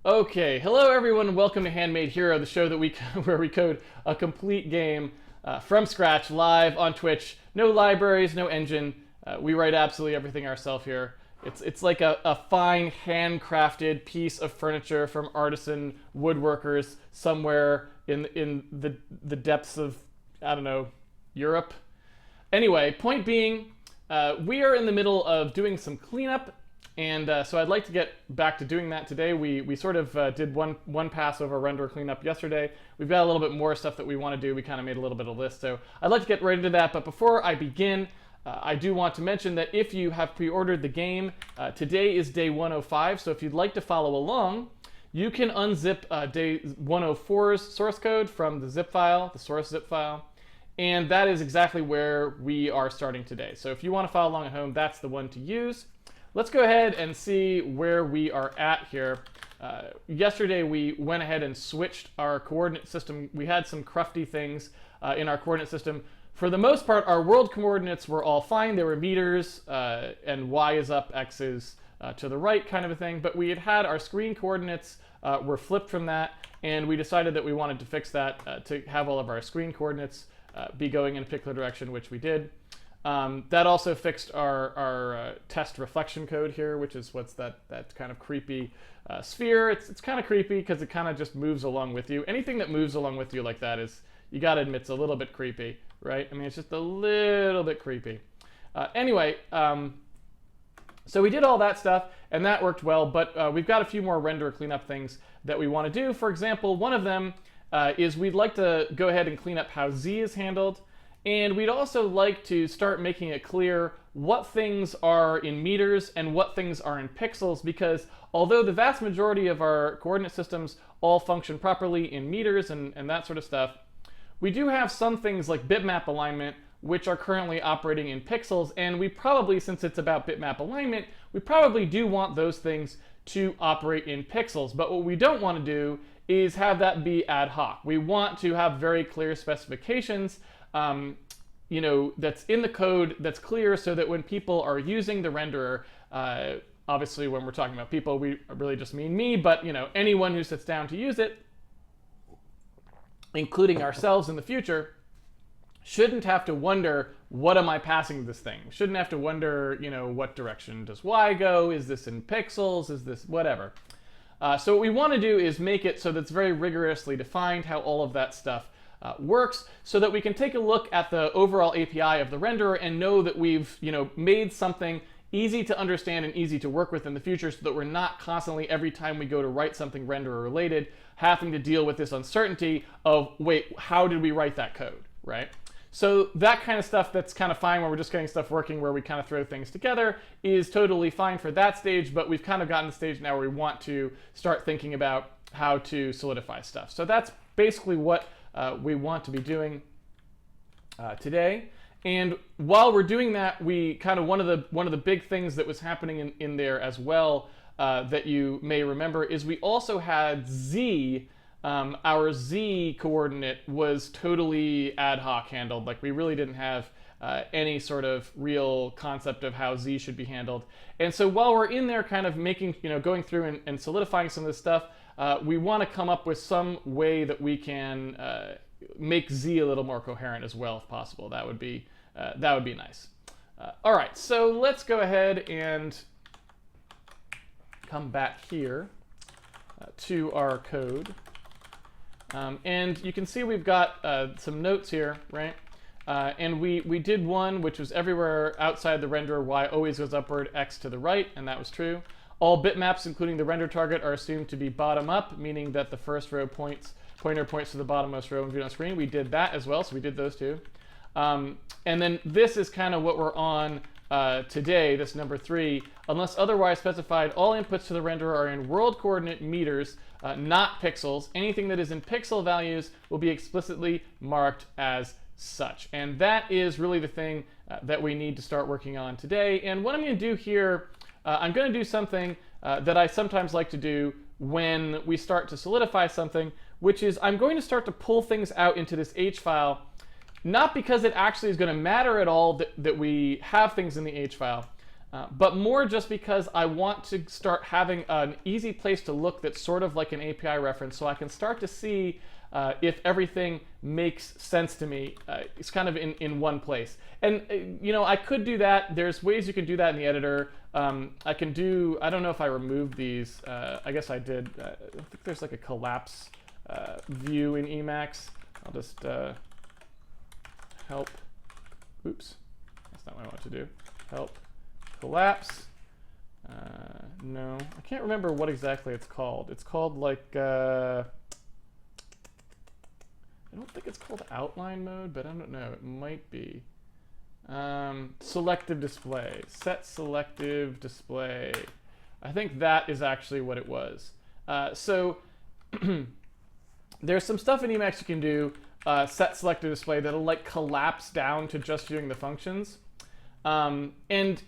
Okay, hello everyone, welcome to Handmade Hero, the show that where we code a complete game from scratch, live on Twitch. No libraries, no engine. We write absolutely everything ourselves here. It's like a fine handcrafted piece of furniture from artisan woodworkers somewhere in the depths of, I don't know, Europe. Anyway, point being, we are in the middle of doing some cleanup, and so I'd like to get back to doing that today. We sort of did one pass over renderer cleanup yesterday. We've got a little bit more stuff that we want to do. We kind of made a little bit of a list, so I'd like to get right into that. But before I begin, I do want to mention that if you have pre-ordered the game, today is day 105, so if you'd like to follow along, you can unzip day 104's source code from the zip file, the source zip file, and that is exactly where we are starting today. So if you want to follow along at home, that's the one to use. Let's go ahead and see where we are at here. Yesterday we went ahead and switched our coordinate system. We had some crufty things in our coordinate system. For the most part, our world coordinates were all fine. They were meters, and y is up, x is to the right kind of a thing. But we had our screen coordinates were flipped from that, and we decided that we wanted to fix that to have all of our screen coordinates be going in a particular direction, which we did. That also fixed our test reflection code here, which is what's that kind of creepy sphere. It's kind of creepy because it kind of just moves along with you. Anything that moves along with you like that is, you got to admit, it's a little bit creepy, right? I mean, it's just a little bit creepy. Anyway, so we did all that stuff, and that worked well, but we've got a few more renderer cleanup things that we want to do. For example, one of them is we'd like to go ahead and clean up how Z is handled. And we'd also like to start making it clear what things are in meters and what things are in pixels, because although the vast majority of our coordinate systems all function properly in meters and that sort of stuff, we do have some things like bitmap alignment which are currently operating in pixels, and we probably, since it's about bitmap alignment, we probably do want those things to operate in pixels. But what we don't want to do is have that be ad hoc. We want to have very clear specifications that's in the code, that's clear, so that when people are using the renderer, obviously when we're talking about people, we really just mean me, but anyone who sits down to use it, including ourselves in the future, shouldn't have to wonder, what am I passing this thing? Shouldn't have to wonder, what direction does Y go? Is this in pixels? Is this whatever? So what we want to do is make it so that it's very rigorously defined how all of that stuff works, so that we can take a look at the overall API of the renderer and know that we've made something easy to understand and easy to work with in the future, so that we're not constantly, every time we go to write something renderer related, having to deal with this uncertainty of, wait, how did we write that code, right? So that kind of stuff, that's kind of fine when we're just getting stuff working, where we kind of throw things together, is totally fine for that stage. But we've kind of gotten to the stage now where we want to start thinking about how to solidify stuff. So that's basically what we want to be doing today. And while we're doing that, we kind of one of the big things that was happening in there as well, that you may remember, is we also had Z. Our Z coordinate was totally ad hoc handled. Like, we really didn't have any sort of real concept of how Z should be handled. And so while we're in there kind of making, going through and solidifying some of this stuff, we want to come up with some way that we can make Z a little more coherent as well, if possible. That would be nice. All right, so let's go ahead and come back here to our code. And you can see we've got some notes here, right? And we did one which was everywhere outside the renderer, Y always goes upward, X to the right, and that was true. All bitmaps, including the render target, are assumed to be bottom up, meaning that the first row pointer points to the bottommost row and viewed on screen. We did that as well, so we did those two. And then this is kind of what we're on today, this number 3. Unless otherwise specified, all inputs to the renderer are in world coordinate meters, not pixels. Anything that is in pixel values will be explicitly marked as such. And that is really the thing that we need to start working on today. And what I'm going to do here, I'm going to do something that I sometimes like to do when we start to solidify something, which is I'm going to start to pull things out into this H file, not because it actually is going to matter at all that we have things in the H file, but more just because I want to start having an easy place to look that's sort of like an API reference, so I can start to see if everything makes sense to me. It's kind of in one place. And I could do that. There's ways you can do that in the editor. I can do, I don't know if I removed these. I guess I did. I think there's like a collapse view in Emacs. I'll just help. Oops, that's not what I want to do. Help collapse. No, I can't remember what exactly it's called. It's called like, I don't think it's called outline mode, but I don't know, it might be. Selective display, set selective display. I think that is actually what it was. So there's some stuff in Emacs you can do, set selective display, that'll like collapse down to just viewing the functions. And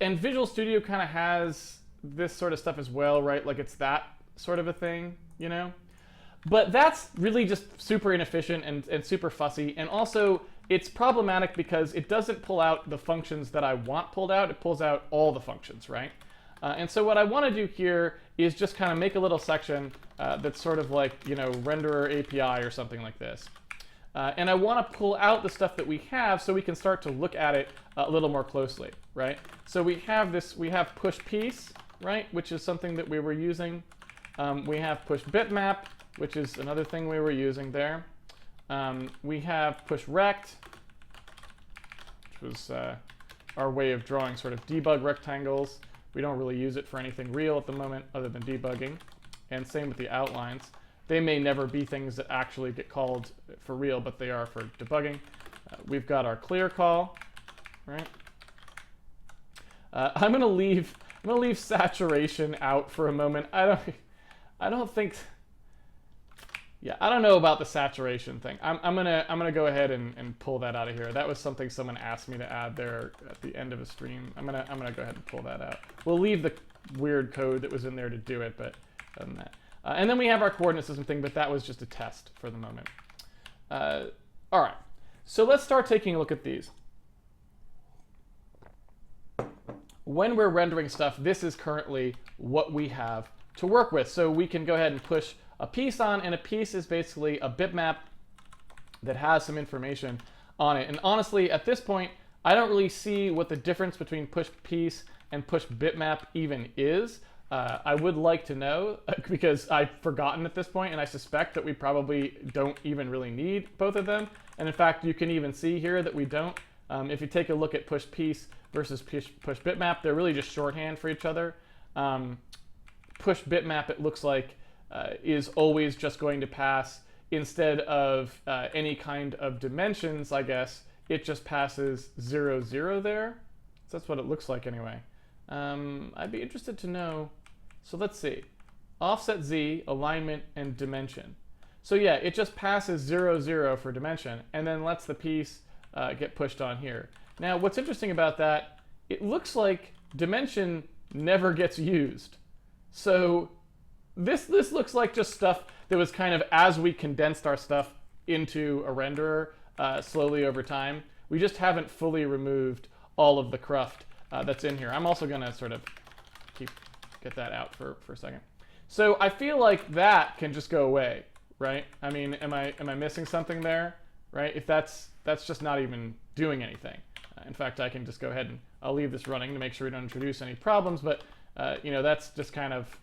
Visual Studio kind of has this sort of stuff as well, right? Like it's that sort of a thing, But that's really just super inefficient and super fussy. And also, it's problematic because it doesn't pull out the functions that I want pulled out. It pulls out all the functions, right? And so what I want to do here is just kind of make a little section that's sort of like, renderer API or something like this. And I want to pull out the stuff that we have so we can start to look at it a little more closely, right? So we have push piece, right, which is something that we were using. We have push bitmap, which is another thing we were using there. We have push rect, which was our way of drawing sort of debug rectangles. We don't really use it for anything real at the moment other than debugging. And same with the outlines. They may never be things that actually get called for real, but they are for debugging. We've got our clear call, right? I'm gonna leave saturation out for a moment. I don't think. Yeah, I don't know about the saturation thing. I'm gonna go ahead and pull that out of here. That was something someone asked me to add there at the end of a stream. I'm gonna go ahead and pull that out. We'll leave the weird code that was in there to do it, but other than that. And then we have our coordinate system thing, but that was just a test for the moment. All right, so let's start taking a look at these. When we're rendering stuff, this is currently what we have to work with. So we can go ahead and push a piece on, and a piece is basically a bitmap that has some information on it. And honestly, at this point, I don't really see what the difference between push piece and push bitmap even is. I would like to know, because I've forgotten at this point, and I suspect that we probably don't even really need both of them. And in fact, you can even see here that we don't. If you take a look at push piece versus push bitmap, they're really just shorthand for each other. Push bitmap, it looks like, is always just going to pass, instead of any kind of dimensions, I guess, it just passes 0, 0 there. So that's what it looks like anyway. I'd be interested to know. So let's see. Offset Z, alignment, and dimension. So yeah, it just passes 0, 0 for dimension, and then lets the piece get pushed on here. Now, what's interesting about that, it looks like dimension never gets used. So this looks like just stuff that was kind of, as we condensed our stuff into a renderer slowly over time, we just haven't fully removed all of the cruft that's in here. I'm also going to sort of get that out for a second. So I feel like that can just go away, right? I mean, am I missing something there, right? If that's just not even doing anything. In fact, I can just go ahead and I'll leave this running to make sure we don't introduce any problems, but that's just kind of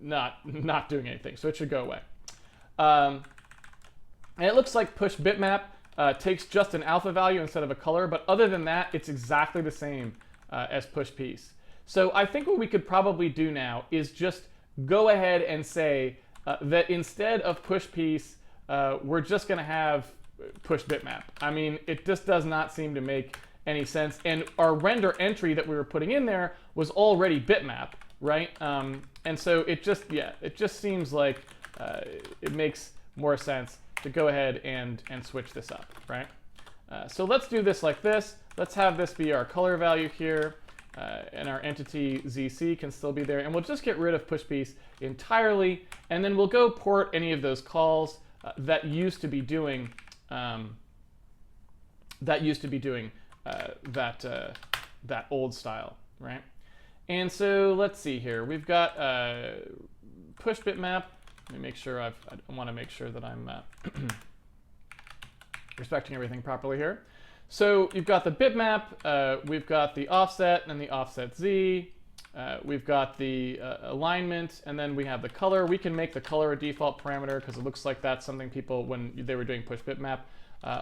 not doing anything, so it should go away. And it looks like push bitmap takes just an alpha value instead of a color, but other than that, it's exactly the same as push piece. So I think what we could probably do now is just go ahead and say that instead of push piece, we're just going to have push bitmap. I mean, it just does not seem to make any sense. And our render entry that we were putting in there was already bitmap, right? And so it just seems like it makes more sense to go ahead and switch this up, right? So let's do this like this. Let's have this be our color value here. And our entity ZC can still be there. And we'll just get rid of push piece entirely. And then we'll go port any of those calls that used to be doing that old style, right? And so let's see here. We've got push bitmap. Let me make sure I want to make sure that I'm respecting everything properly here. So you've got the bitmap, we've got the offset and the offset z, we've got the alignment, and then we have the color. We can make the color a default parameter because it looks like that's something people, when they were doing push bitmap,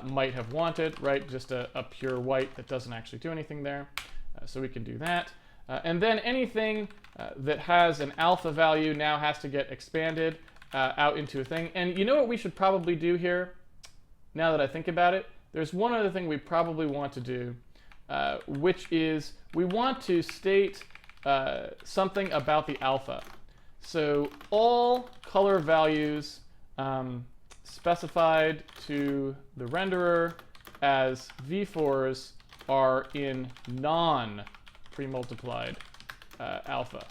might have wanted, right? Just a pure white that doesn't actually do anything there. So we can do that. And then anything that has an alpha value now has to get expanded out into a thing. And you know what we should probably do here, now that I think about it? There's one other thing we probably want to do, which is we want to state something about the alpha. So all color values specified to the renderer as v4s are in non-premultiplied alpha.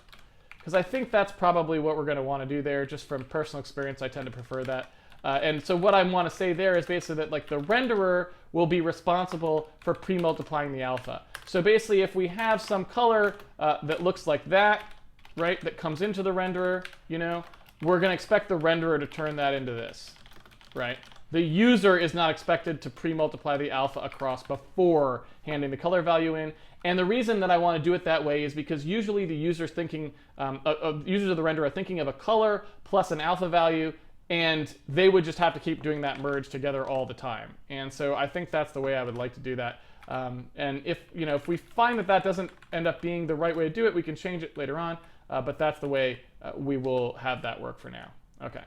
Because I think that's probably what we're going to want to do there. Just from personal experience, I tend to prefer that. And so what I want to say there is basically that like the renderer will be responsible for pre-multiplying the alpha. So basically if we have some color that looks like that, right, that comes into the renderer, you know, we're going to expect the renderer to turn that into this, right? The user is not expected to pre-multiply the alpha across before handing the color value in. And the reason that I want to do it that way is because usually the user's thinking, users of the renderer are thinking of a color plus an alpha value, and they would just have to keep doing that merge together all the time. And so I think that's the way I would like to do that. And if we find that that doesn't end up being the right way to do it, we can change it later on. But that's the way we will have that work for now. Okay.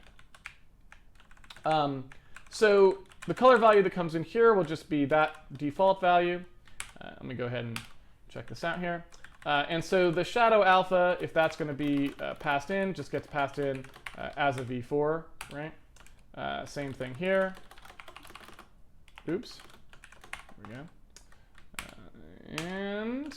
So the color value that comes in here will just be that default value. Let me go ahead and check this out here. And so the shadow alpha, if that's going to be passed in, just gets passed in as a v4, right? Same thing here. Oops. There we go. And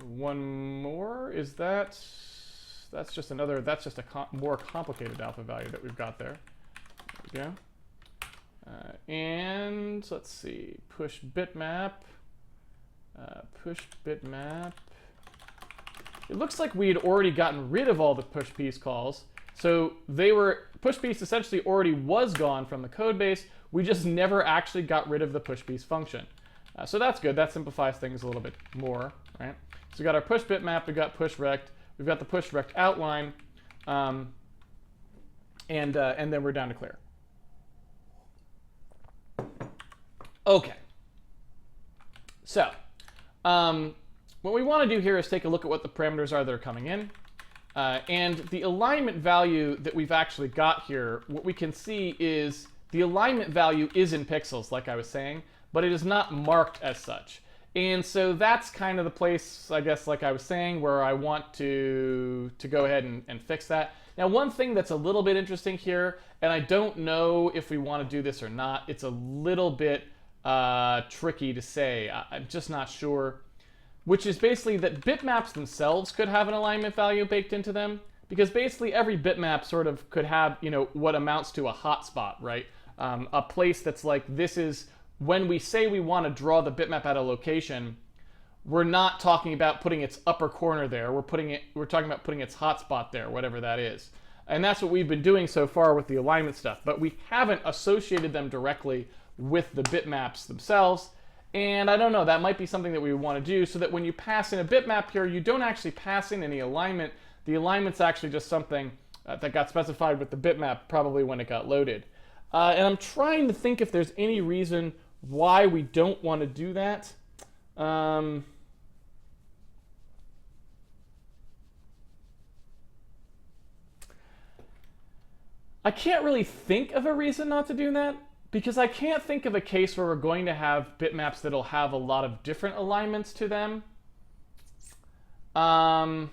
one more is that's just another, that's just a more complicated alpha value that we've got there. There we go. And let's see, push bitmap. Push bitmap. It looks like we had already gotten rid of all the push piece calls. So push piece essentially already was gone from the code base. We just never actually got rid of the push piece function. So that's good. That simplifies things a little bit more, right? So we got our push bitmap, we got push rect, we've got the push rect outline, and then we're down to clear. Okay. So what we want to do here is take a look at what the parameters are that are coming in. And the alignment value that we've actually got here, what we can see is the alignment value is in pixels, like I was saying, but it is not marked as such. And so that's kind of the place, I guess, like I was saying, where I want to go ahead and fix that. Now, one thing that's a little bit interesting here, and I don't know if we want to do this or not, it's a little bit tricky to say. I'm just not sure. Which is basically that bitmaps themselves could have an alignment value baked into them, because basically every bitmap sort of could have, what amounts to a hotspot, right? A place that's like, this is, when we say we want to draw the bitmap at a location, we're not talking about putting its upper corner there. We're talking about putting its hotspot there, whatever that is. And that's what we've been doing so far with the alignment stuff, but we haven't associated them directly with the bitmaps themselves. And I don't know, that might be something that we want to do, so that when you pass in a bitmap here, you don't actually pass in any alignment. The alignment's actually just something that got specified with the bitmap probably when it got loaded. And I'm trying to think if there's any reason why we don't want to do that. I can't really think of a reason not to do that, because I can't think of a case where we're going to have bitmaps that'll have a lot of different alignments to them. And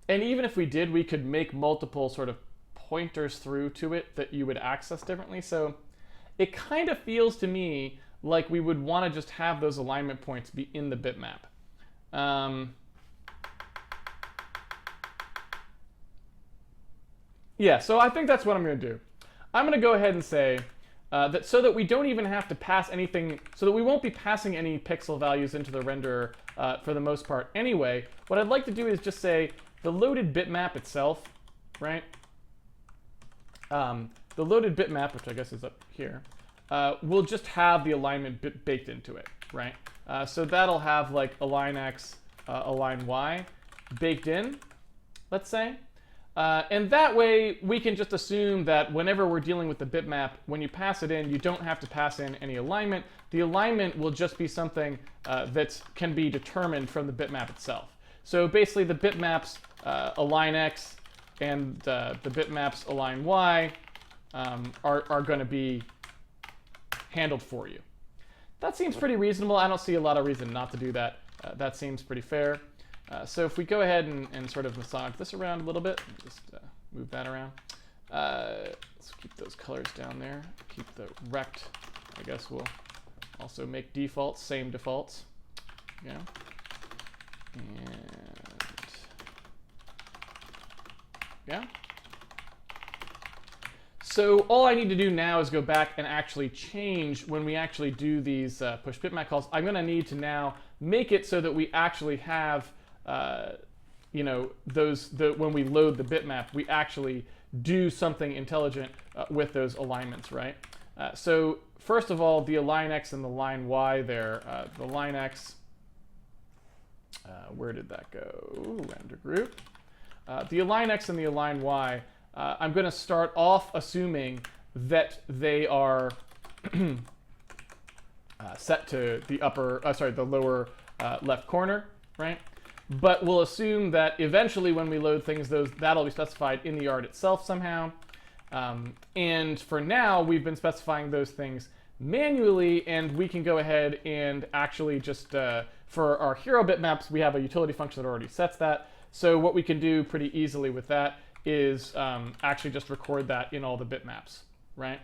even if we did, we could make multiple sort of pointers through to it that you would access differently. So it kind of feels to me like we would want to just have those alignment points be in the bitmap. Yeah, so I think that's what I'm going to do. I'm going to go ahead and say, so that we don't even have to pass anything, so that we won't be passing any pixel values into the renderer for the most part anyway. What I'd like to do is just say the loaded bitmap itself, right? The loaded bitmap, which I guess is up here, will just have the alignment baked into it, right? So that'll have like align X, align Y baked in, let's say. And that way, we can just assume that whenever we're dealing with the bitmap, when you pass it in, you don't have to pass in any alignment. The alignment will just be something that can be determined from the bitmap itself. So basically, the bitmaps align X and the bitmaps align Y are going to be handled for you. That seems pretty reasonable. I don't see a lot of reason not to do that. That seems pretty fair. So if we go ahead and sort of massage this around a little bit, just move that around. Let's keep those colors down there. Keep the rect, I guess we'll also make defaults, same defaults. Yeah. And yeah. So all I need to do now is go back and actually change when we actually do these push bitmap calls. I'm going to need to now make it so that we actually have you know, when we load the bitmap, we actually do something intelligent with those alignments, right? So first of all, the align X and the line Y there, the line X, where did that go? Ooh, render group. The align X and the align Y, I'm going to start off assuming that they are set to the the lower left corner, right? But we'll assume that eventually when we load things, that'll be specified in the art itself somehow. And for now, we've been specifying those things manually, and we can go ahead and actually just, for our hero bitmaps, we have a utility function that already sets that. So what we can do pretty easily with that is actually just record that in all the bitmaps, right?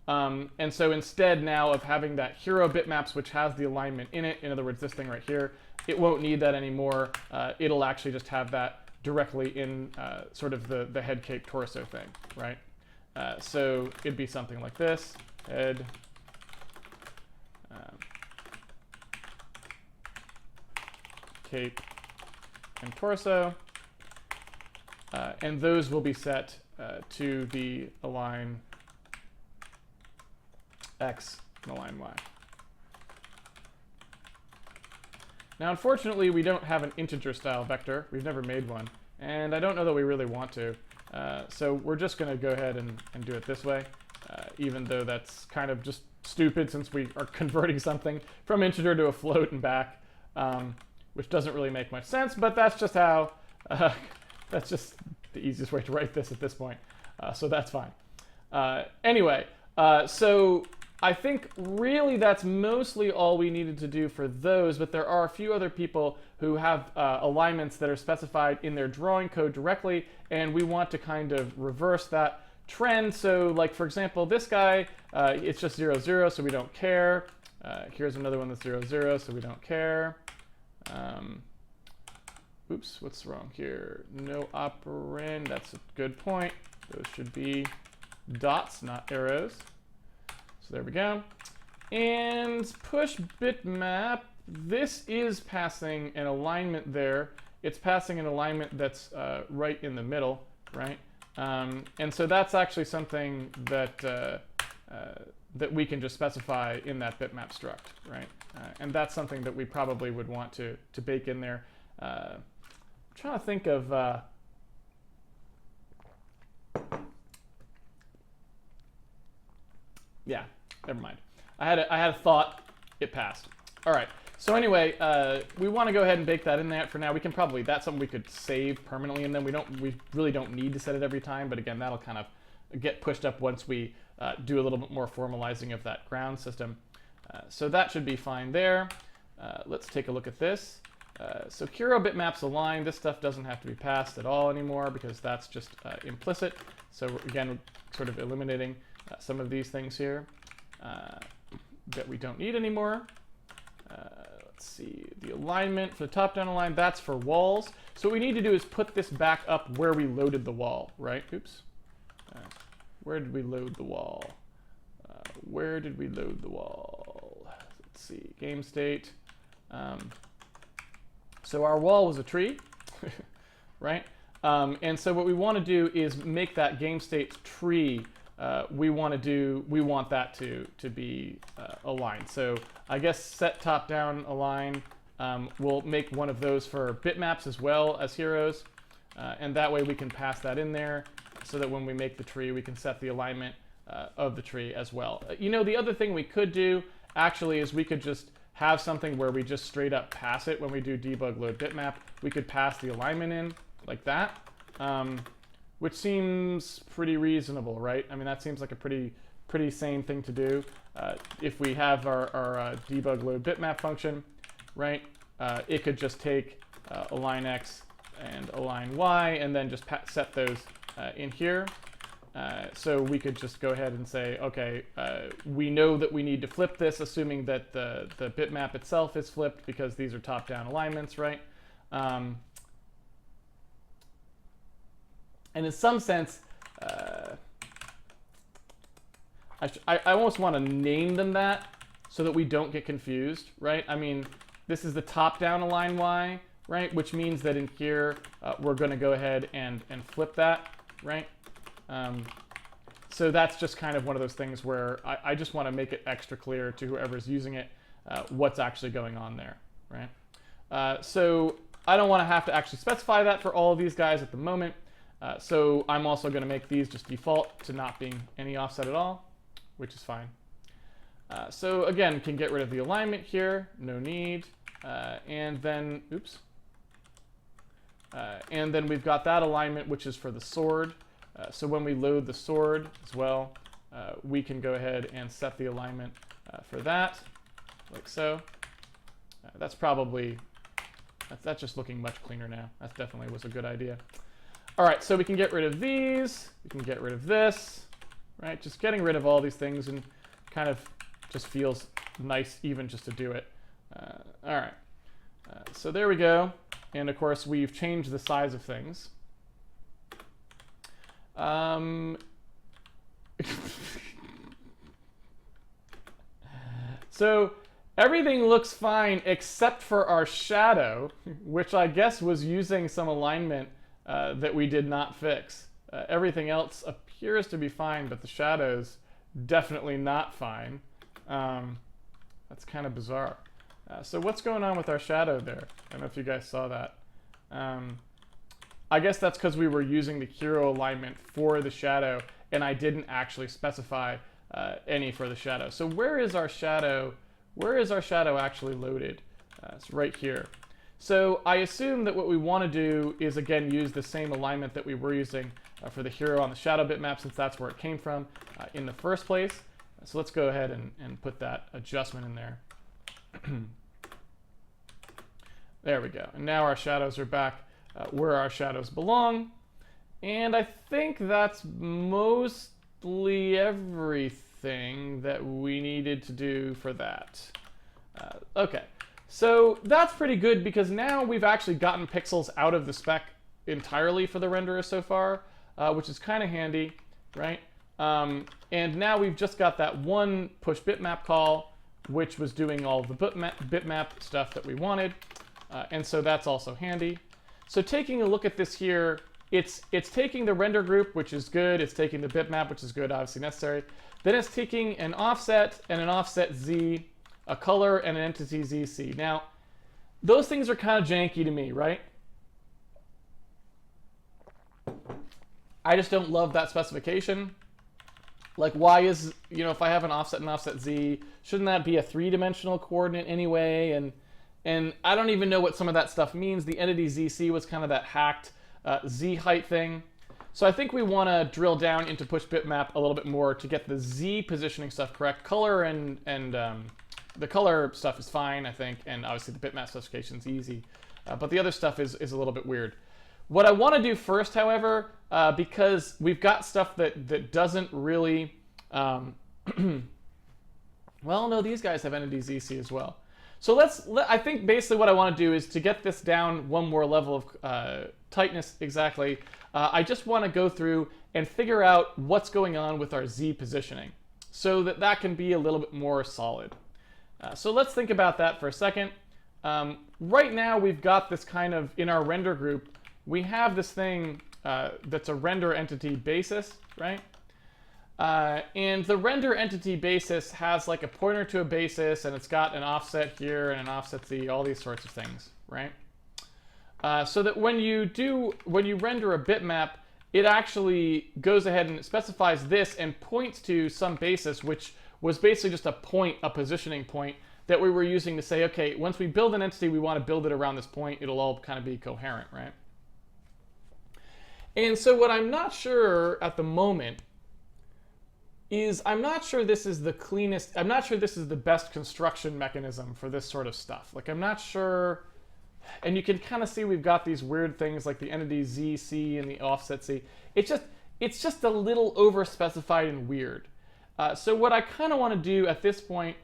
And so instead now of having that hero bitmaps, which has the alignment in it, in other words, this thing right here, it won't need that anymore. It'll actually just have that directly in sort of the head, cape, torso thing, right? So it'd be something like this, head, cape, and torso. And those will be set to the align X and align Y. Now, unfortunately, we don't have an integer style vector. We've never made one. And I don't know that we really want to. So we're just going to go ahead and do it this way, even though that's kind of just stupid since we are converting something from integer to a float and back, which doesn't really make much sense. But that's just how, that's just the easiest way to write this at this point. So that's fine. Anyway, so I think really that's mostly all we needed to do for those, but there are a few other people who have alignments that are specified in their drawing code directly, and we want to kind of reverse that trend. So like, for example, this guy, it's just 0, 0, so we don't care. Here's another one that's 0, 0, so we don't care. Oops, what's wrong here? No operand, that's a good point. Those should be dots, not arrows. So there we go. And push bitmap, this is passing an alignment there. It's passing an alignment that's right in the middle, right? And so that's actually something that that we can just specify in that bitmap struct, right? And that's something that we probably would want to bake in there. I'm trying to think of yeah, never mind. I had a thought, it passed. All right. So anyway, we want to go ahead and bake that in there for now. We can probably, that's something we could save permanently, and then we really don't need to set it every time. But again, that'll kind of get pushed up once we do a little bit more formalizing of that ground system. So that should be fine there. Let's take a look at this. So hero bitmaps align. This stuff doesn't have to be passed at all anymore because that's just implicit. So again, we're sort of eliminating some of these things here that we don't need anymore. Let's see, the alignment for the top-down align, that's for walls. So what we need to do is put this back up where we loaded the wall, right? Oops. Where did we load the wall? Where did we load the wall? Let's see, game state. So our wall was a tree, right? And so what we want to do is make that game state tree. We want that to be aligned. So I guess set top down align. We'll make one of those for bitmaps as well as heroes, and that way we can pass that in there, so that when we make the tree, we can set the alignment of the tree as well. The other thing we could do actually is we could just have something where we just straight up pass it when we do debug load bitmap. We could pass the alignment in like that, which seems pretty reasonable, right? I mean, that seems like a pretty sane thing to do. If we have our debug load bitmap function, right, it could just take align x and align y and then just set those in here. So we could just go ahead and say, okay, we know that we need to flip this, assuming that the bitmap itself is flipped because these are top-down alignments, right? And in some sense, I almost want to name them that so that we don't get confused, right? I mean, this is the top-down align y, right? Which means that in here, we're going to go ahead and flip that, right? So that's just kind of one of those things where I just want to make it extra clear to whoever's using it what's actually going on there, right? So I don't want to have to actually specify that for all of these guys at the moment. So I'm also going to make these just default to not being any offset at all, which is fine. So again, can get rid of the alignment here, no need. And then, oops. And then we've got that alignment, which is for the sword. So when we load the sword as well, we can go ahead and set the alignment for that, like so. That's just looking much cleaner now. That definitely was a good idea. All right, so we can get rid of these. We can get rid of this, right? Just getting rid of all these things and kind of just feels nice even just to do it. All right, so there we go. And of course, we've changed the size of things. So everything looks fine except for our shadow, which I guess was using some alignment that we did not fix. Everything else appears to be fine, but the shadow's definitely not fine. That's kind of bizarre. So what's going on with our shadow there? I don't know if you guys saw that. I guess that's because we were using the hero alignment for the shadow, and I didn't actually specify any for the shadow. So where is our shadow? Where is our shadow actually loaded? It's right here. So I assume that what we want to do is, again, use the same alignment that we were using for the hero on the shadow bitmap, since that's where it came from in the first place. So let's go ahead and put that adjustment in there. There we go. And now our shadows are back where our shadows belong. And I think that's mostly everything that we needed to do for that. Okay, so that's pretty good because now we've actually gotten pixels out of the spec entirely for the renderer so far, which is kind of handy, right? And now we've just got that one push bitmap call, which was doing all the bitmap stuff that we wanted. And so that's also handy. So taking a look at this here, it's taking the render group, which is good. It's taking the bitmap, which is good, obviously necessary. Then it's taking an offset and an offset Z, a color and an entity ZC. Now, those things are kind of janky to me, right? I just don't love that specification. Like, why is, if I have an offset and offset Z, shouldn't that be a three-dimensional coordinate anyway? And I don't even know what some of that stuff means. The entity ZC was kind of that hacked Z height thing. So I think we want to drill down into push bitmap a little bit more to get the Z positioning stuff correct. Color and the color stuff is fine, I think, and obviously the bitmap specification is easy. But the other stuff is a little bit weird. What I want to do first, however, because we've got stuff that doesn't really... well, no, these guys have entity ZC as well. So I think basically what I want to do is to get this down one more level of tightness exactly. I just want to go through and figure out what's going on with our Z positioning. so that that can be a little bit more solid. So let's think about that for a second. Right now we've got this kind of, in our render group, we have this thing that's a render entity basis, right? And the render entity basis has like a pointer to a basis, and it's got an offset here and an offset Z, all these sorts of things, right? So that when you render a bitmap, it actually goes ahead and specifies this and points to some basis, which was basically just a point, a positioning point that we were using to say, okay, once we build an entity, we want to build it around this point. It'll all kind of be coherent, right? And so what I'm not sure at the moment is I'm not sure this is the cleanest, I'm not sure this is the best construction mechanism for this sort of stuff. Like, I'm not sure, and you can kind of see we've got these weird things like the entity ZC and the offset C. It's just a little over-specified and weird. So what I kind of want to do at this point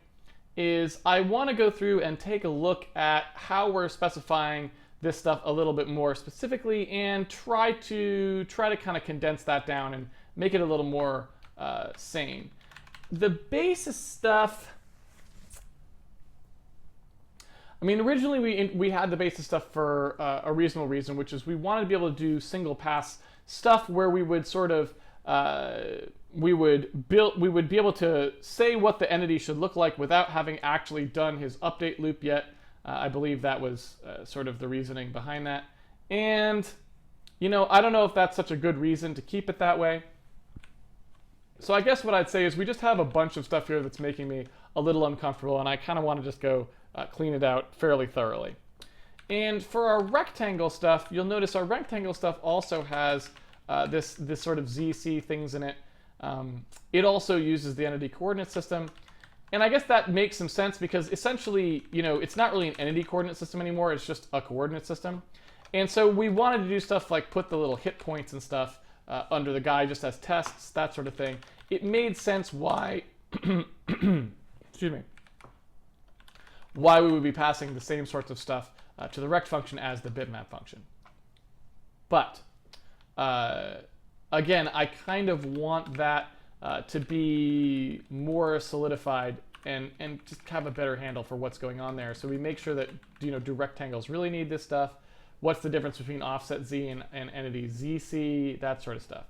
is I want to go through and take a look at how we're specifying this stuff a little bit more specifically and try to kind of condense that down and make it a little more sane. The basis stuff, I mean, originally we had the basis stuff for a reasonable reason, which is we wanted to be able to do single pass stuff where we would sort of we would be able to say what the entity should look like without having actually done his update loop yet. I believe that was sort of the reasoning behind that. And, you know, I don't know if that's such a good reason to keep it that way. So I guess what I'd say is we just have a bunch of stuff here that's making me a little uncomfortable, and I kind of want to just go clean it out fairly thoroughly. And for our rectangle stuff, you'll notice our rectangle stuff also has this sort of ZC things in it. It also uses the entity coordinate system. And I guess that makes some sense because essentially, you know, it's not really an entity coordinate system anymore. It's just a coordinate system. And so we wanted to do stuff like put the little hit points and stuff under the guy just as tests, that sort of thing. It made sense why, excuse me, why we would be passing the same sorts of stuff to the rect function as the bitmap function. But again, I kind of want that to be more solidified and just have a better handle for what's going on there. So we make sure that, you know, do rectangles really need this stuff? What's the difference between offset Z and entity ZC? That sort of stuff.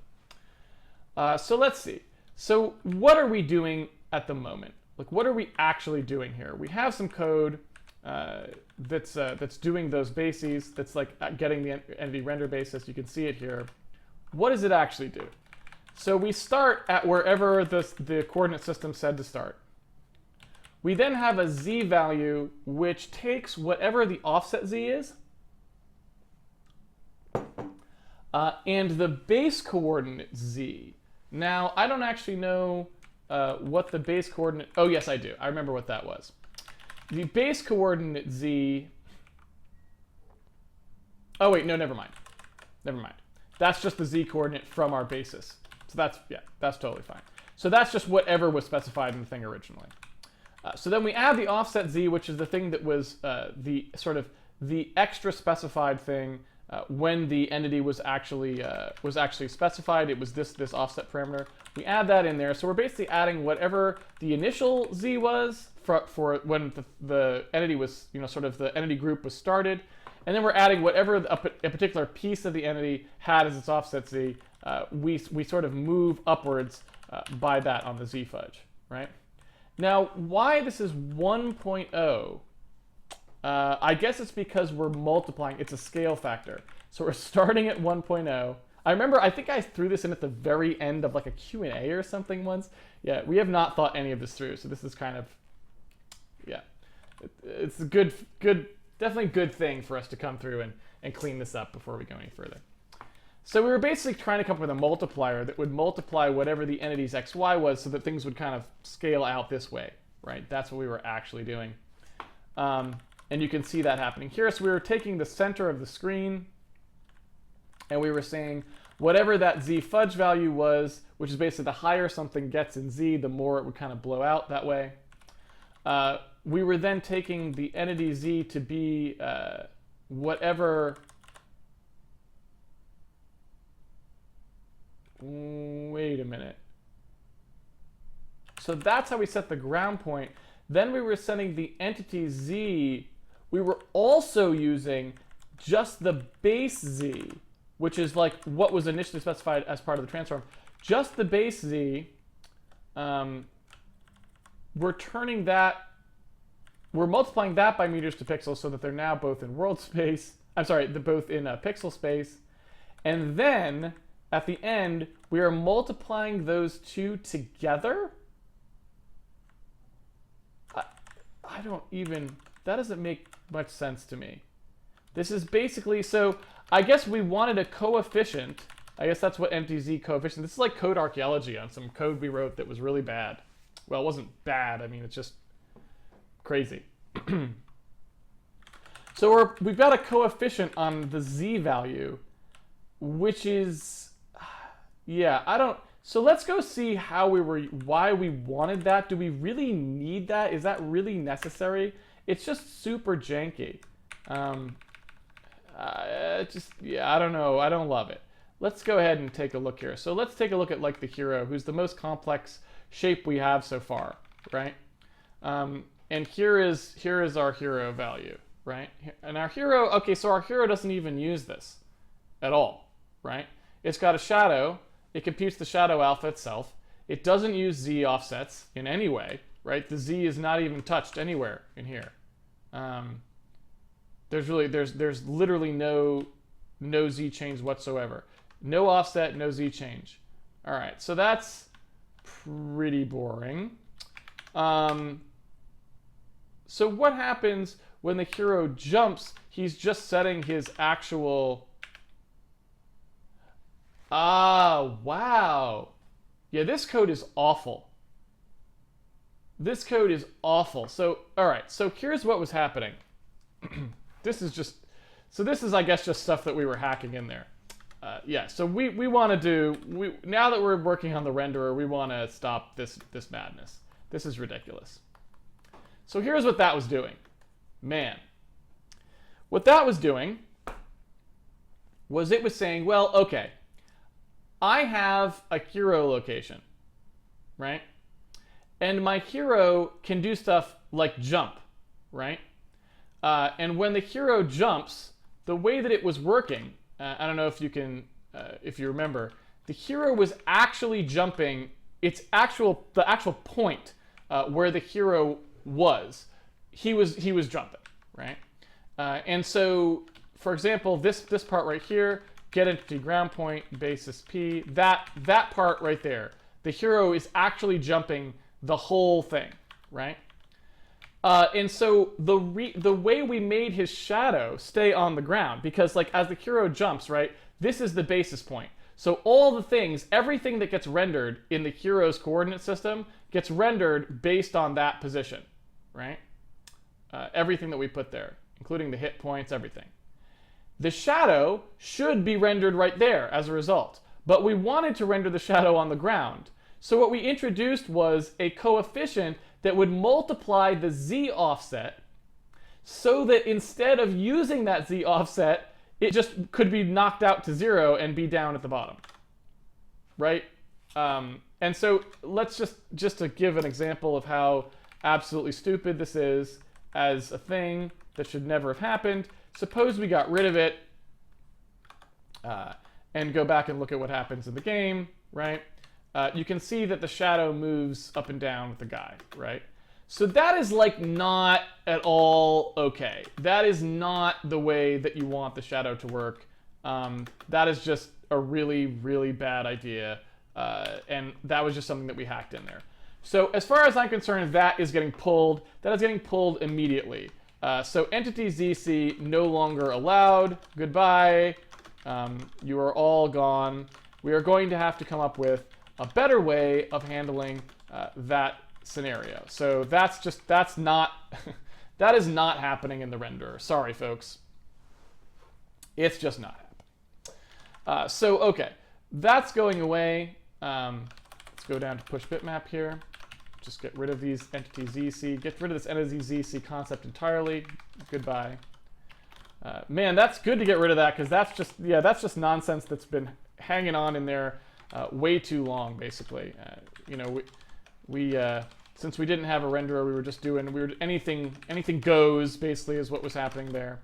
So let's see. So what are we doing at the moment? Like, what are we actually doing here? We have some code that's doing those bases. That's like getting the entity render basis. You can see it here. What does it actually do? So we start at wherever the coordinate system said to start. We then have a Z value which takes whatever the offset Z is and the base coordinate Z. Now, I don't actually know what the base coordinate... Oh, yes, I do. I remember what that was. The base coordinate Z... Oh, wait, no, never mind. Never mind. That's just the Z coordinate from our basis. So that's, yeah, that's totally fine. So that's just whatever was specified in the thing originally. So then we add the offset Z, which is the thing that was the sort of the extra specified thing when the entity was actually specified. It was this offset parameter. We add that in there. So we're basically adding whatever the initial Z was for when the entity was, you know, sort of the entity group was started. And then we're adding whatever a particular piece of the entity had as its offset Z. We sort of move upwards by that on the Z fudge, right? Now, why this is 1.0, I guess it's because we're multiplying. It's a scale factor. So we're starting at 1.0. I remember, I think I threw this in at the very end of like a Q&A or something once. Yeah, we have not thought any of this through. So this is kind of, yeah, it's a good, definitely good thing for us to come through and clean this up before we go any further. So we were basically trying to come up with a multiplier that would multiply whatever the entity's xy was so that things would kind of scale out this way, right? That's what we were actually doing. And you can see that happening here. So we were taking the center of the screen and we were saying whatever that Z fudge value was, which is basically the higher something gets in Z, the more it would kind of blow out that way. We were then taking the entity Z to be whatever... Wait a minute. So that's how we set the ground point. Then we were setting the entity z. We were also using just the base z, which is like what was initially specified as part of the transform. Just the base z. We're turning that. We're multiplying that by meters to pixels so that they're now both in world space. I'm sorry, they're both in pixel space. And then at the end, we are multiplying those two together. I don't even, that doesn't make much sense to me. This is basically, so I guess we wanted a coefficient. I guess that's what MTZ coefficient. This is like code archaeology on some code we wrote that was really bad. Well, it wasn't bad. I mean, it's just crazy. So we've got a coefficient on the z value, which is, yeah, I don't, so let's go see why we wanted that. Do we really need that? Is that really necessary? It's just super janky. Yeah, I don't know. I don't love it. Let's go ahead and take a look here. So let's take a look at like the hero, who's the most complex shape we have so far, right? And here is our hero value, right? And our hero, okay, so our hero doesn't even use this at all, right? It's got a shadow. It computes the shadow alpha itself. It doesn't use z offsets in any way, right? The z is not even touched anywhere in here. There's literally no z change whatsoever. No offset, no z change. All right, so that's pretty boring. So what happens when the hero jumps? He's just setting his actual... Ah, wow. Yeah, this code is awful. This code is awful. So, all right, so here's what was happening. This is, I guess, just stuff that we were hacking in there. Yeah, so we want to do, now that we're working on the renderer, we want to stop this madness. This is ridiculous. So here's what that was doing. Man. What that was doing was it was saying, well, okay, I have a hero location, right? And my hero can do stuff like jump, right? And when the hero jumps, the way that it was working, I don't know if you can, if you remember, the hero was actually jumping the actual point where the hero was. He was jumping, right? And so, for example, this part right here, get entity ground point basis p, that part right there, the hero is actually jumping the whole thing, right? And so the way we made his shadow stay on the ground, because like as the hero jumps, right, this is the basis point. So all the things, everything that gets rendered in the hero's coordinate system gets rendered based on that position, right? Everything that we put there, including the hit points, everything. The shadow should be rendered right there as a result, but we wanted to render the shadow on the ground. So what we introduced was a coefficient that would multiply the z offset so that instead of using that z offset, it just could be knocked out to 0 and be down at the bottom, right? And so let's just to give an example of how absolutely stupid this is as a thing that should never have happened. Suppose we got rid of it and go back and look at what happens in the game, right? You can see that the shadow moves up and down with the guy, right? So that is like not at all okay. That is not the way that you want the shadow to work. That is just a really, really bad idea. And that was just something that we hacked in there. So as far as I'm concerned, that is getting pulled. That is getting pulled immediately. So entity ZC no longer allowed. Goodbye. You are all gone. We are going to have to come up with a better way of handling that scenario. So that's not that is not happening in the renderer. Sorry, folks. It's just not happening. So okay, that's going away. Let's go down to push bitmap here. Just get rid of these entity ZC. Get rid of this entity ZC concept entirely. Goodbye. Man, that's good to get rid of that because that's just nonsense that's been hanging on in there way too long, basically. You know, since we didn't have a renderer, we were just doing anything goes basically is what was happening there,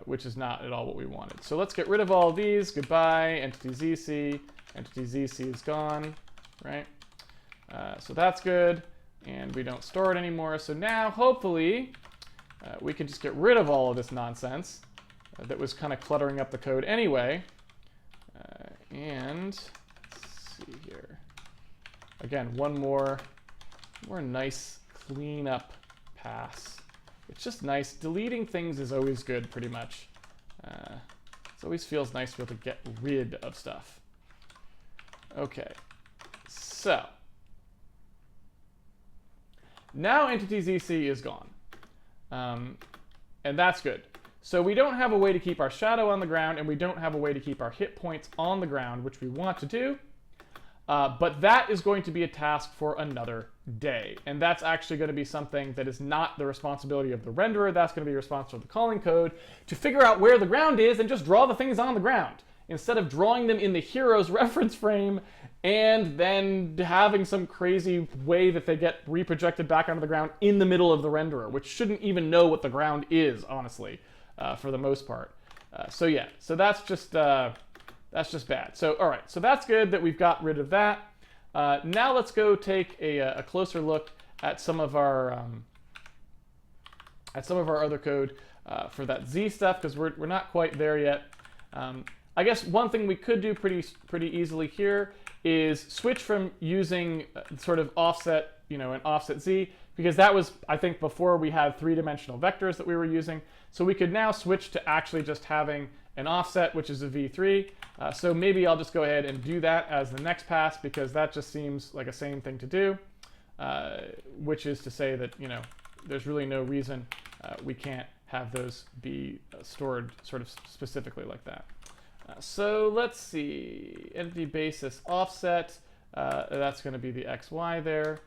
which is not at all what we wanted. So let's get rid of all of these. Goodbye, entity ZC. Entity ZC is gone, right? So that's good, and we don't store it anymore. So now, hopefully, we can just get rid of all of this nonsense that was kind of cluttering up the code anyway. And let's see here. Again, one more nice cleanup pass. It's just nice. Deleting things is always good, pretty much. It always feels nice to be able to get rid of stuff. Okay, so now entity ZC is gone, and that's good. So we don't have a way to keep our shadow on the ground, and we don't have a way to keep our hit points on the ground, which we want to do. But that is going to be a task for another day. And that's actually going to be something that is not the responsibility of the renderer. That's going to be responsible for the calling code to figure out where the ground is and just draw the things on the ground, instead of drawing them in the hero's reference frame and then having some crazy way that they get reprojected back onto the ground in the middle of the renderer, which shouldn't even know what the ground is, honestly, for the most part. So yeah, so that's just bad. So all right, so that's good that we've got rid of that. Now let's go take a closer look at some of our other code for that Z stuff, because we're not quite there yet. I guess one thing we could do pretty easily here is switch from using sort of offset, an offset Z, because that was, I think, before we had three-dimensional vectors that we were using. So we could now switch to actually just having an offset, which is a V3. So maybe I'll just go ahead and do that as the next pass, because that just seems like a sane thing to do, which is to say that, there's really no reason we can't have those be stored sort of specifically like that. So let's see, entity basis offset, that's going to be the XY there,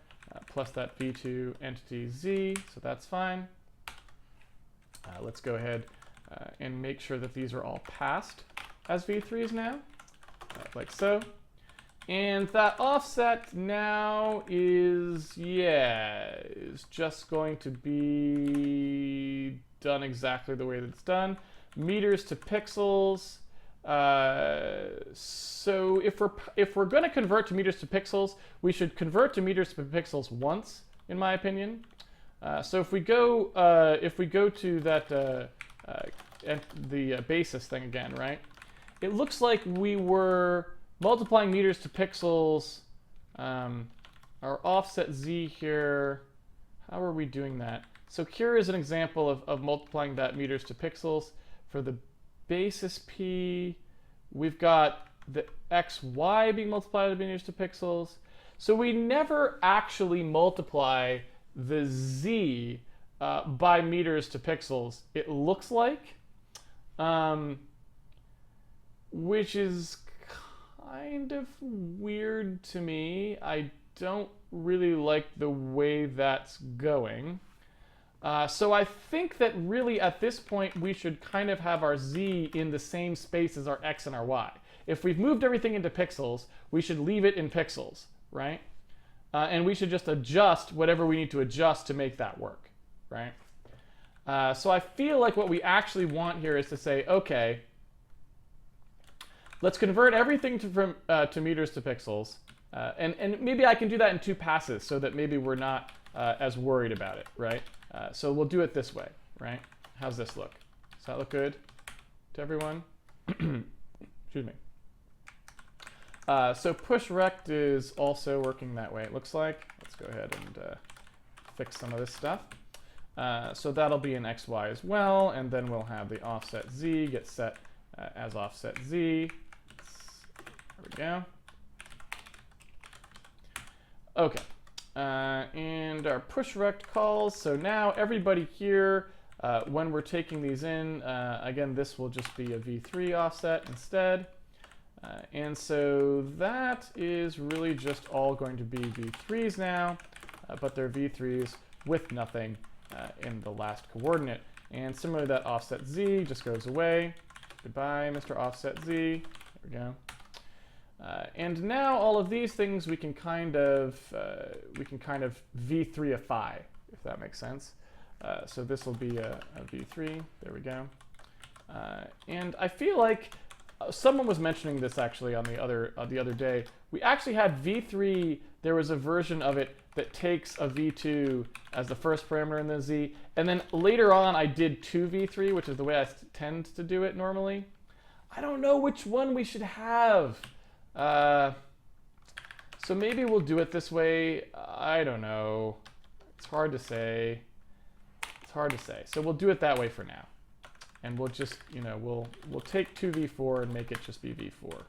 plus that V2 entity Z, so that's fine. Let's go ahead and make sure that these are all passed as V3s now, like so. And that offset now is just going to be done exactly the way that it's done. Meters to pixels. So if we're going to convert to meters to pixels, we should convert to meters to pixels once, in my opinion. So if we go to that the basis thing again, right? It looks like we were multiplying meters to pixels. Our offset Z here. How are we doing that? So here is an example of multiplying that meters to pixels. For the basis P, we've got the XY being multiplied to meters to pixels. So we never actually multiply the Z by meters to pixels, it looks like, which is kind of weird to me. I don't really like the way that's going. So I think that really at this point we should kind of have our Z in the same space as our X and our Y. If we've moved everything into pixels, we should leave it in pixels, right? And we should just adjust whatever we need to adjust to make that work, right? So I feel like what we actually want here is to say, okay, let's convert everything to meters to pixels. And maybe I can do that in two passes so that maybe we're not as worried about it, right? So we'll do it this way, right? How's this look? Does that look good to everyone? Excuse me. So push rect is also working that way, it looks like. Let's go ahead and fix some of this stuff. So that'll be an XY as well, and then we'll have the offset Z get set as offset Z. There we go. Okay. And our push rect calls. So now everybody here, when we're taking these in, again, this will just be a V3 offset instead. And so that is really just all going to be V3s now, but they're V3s with nothing in the last coordinate. And similarly, that offset Z just goes away. Goodbye, Mr. Offset Z. There we go. And now all of these things we can kind of v3ify, if that makes sense. So this will be a v3. There we go. And I feel like someone was mentioning this actually on the other day. We actually had v3. There was a version of it that takes a v2 as the first parameter in the z, and then later on I did 2v3, which is the way I tend to do it normally. I don't know which one we should have. So maybe we'll do it this way. I don't know. It's hard to say. It's hard to say. So we'll do it that way for now. And we'll just, we'll take 2v4 and make it just be v4.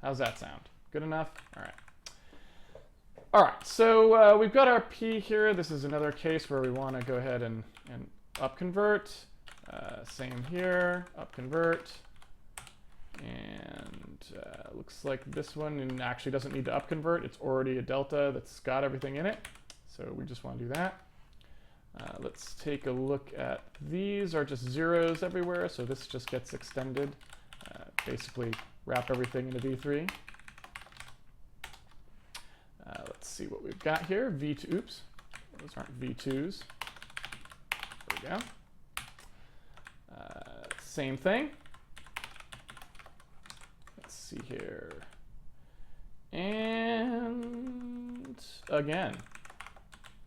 How's that sound? Good enough? All right. All right, so we've got our p here. This is another case where we want to go ahead and upconvert. Same here, upconvert. And looks like this one actually doesn't need to upconvert. It's already a delta that's got everything in it. So we just want to do that. Let's take a look at these are just zeros everywhere. So this just gets extended. Basically wrap everything into v3. Let's see what we've got here. V2, oops, those aren't V2s. There we go. Same thing. Let's see here. And again,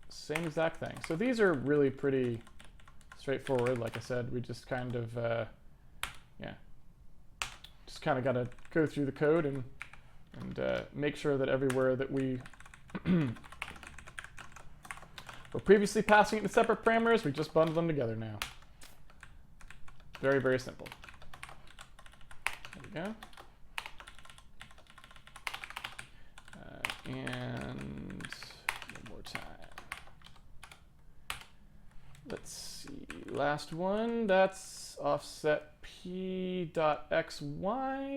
same exact thing. So these are really pretty straightforward. Like I said, we just kind of, just kind of got to go through the code and make sure that everywhere that we were previously passing it to separate parameters, we just bundle them together now. Very, very simple. There we go. And one more time. Let's see. Last one. That's offset p.xy.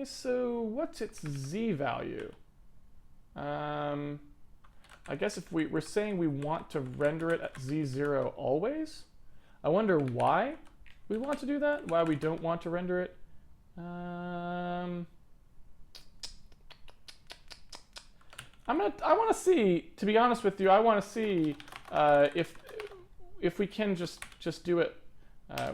So what's its z value? I guess if we're saying we want to render it at z0 always, I wonder why we want to do that, why we don't want to render it. I want to see, to be honest with you, I want to see if we can just do it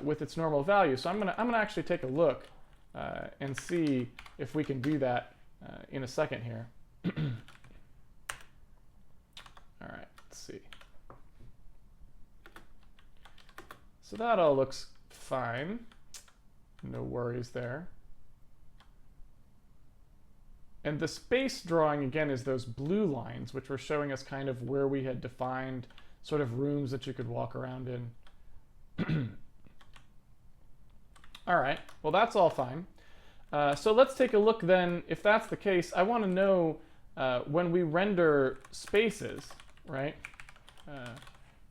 with its normal value. So I'm gonna actually take a look and see if we can do that in a second here. All right, let's see. So that all looks fine. No worries there. And the space drawing, again, is those blue lines, which were showing us kind of where we had defined sort of rooms that you could walk around in. All right, well, that's all fine. So let's take a look then. If that's the case, I want to know when we render spaces, right,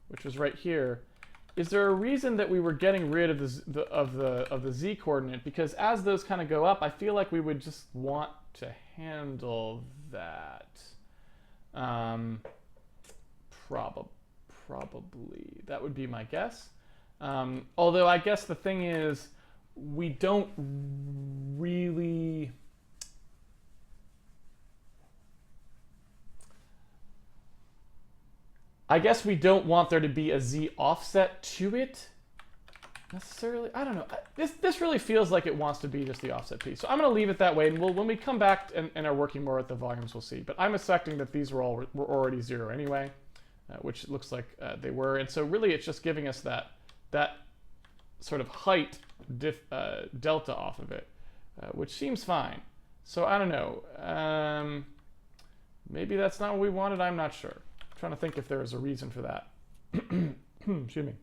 which was right here, is there a reason that we were getting rid of the z coordinate? Because as those kind of go up, I feel like we would just want to handle that. Probably that would be my guess. Although I guess the thing is, we don't really. I guess we don't want there to be a z offset to it necessarily. I don't know. This really feels like it wants to be just the offset piece. So I'm going to leave it that way, and when we come back and are working more with the volumes, we'll see. But I'm expecting that these were already 0 anyway, which looks like they were. And so really, it's just giving us that sort of height delta off of it, which seems fine. So I don't know. Maybe that's not what we wanted. I'm not sure. Trying to think if there is a reason for that. Excuse me.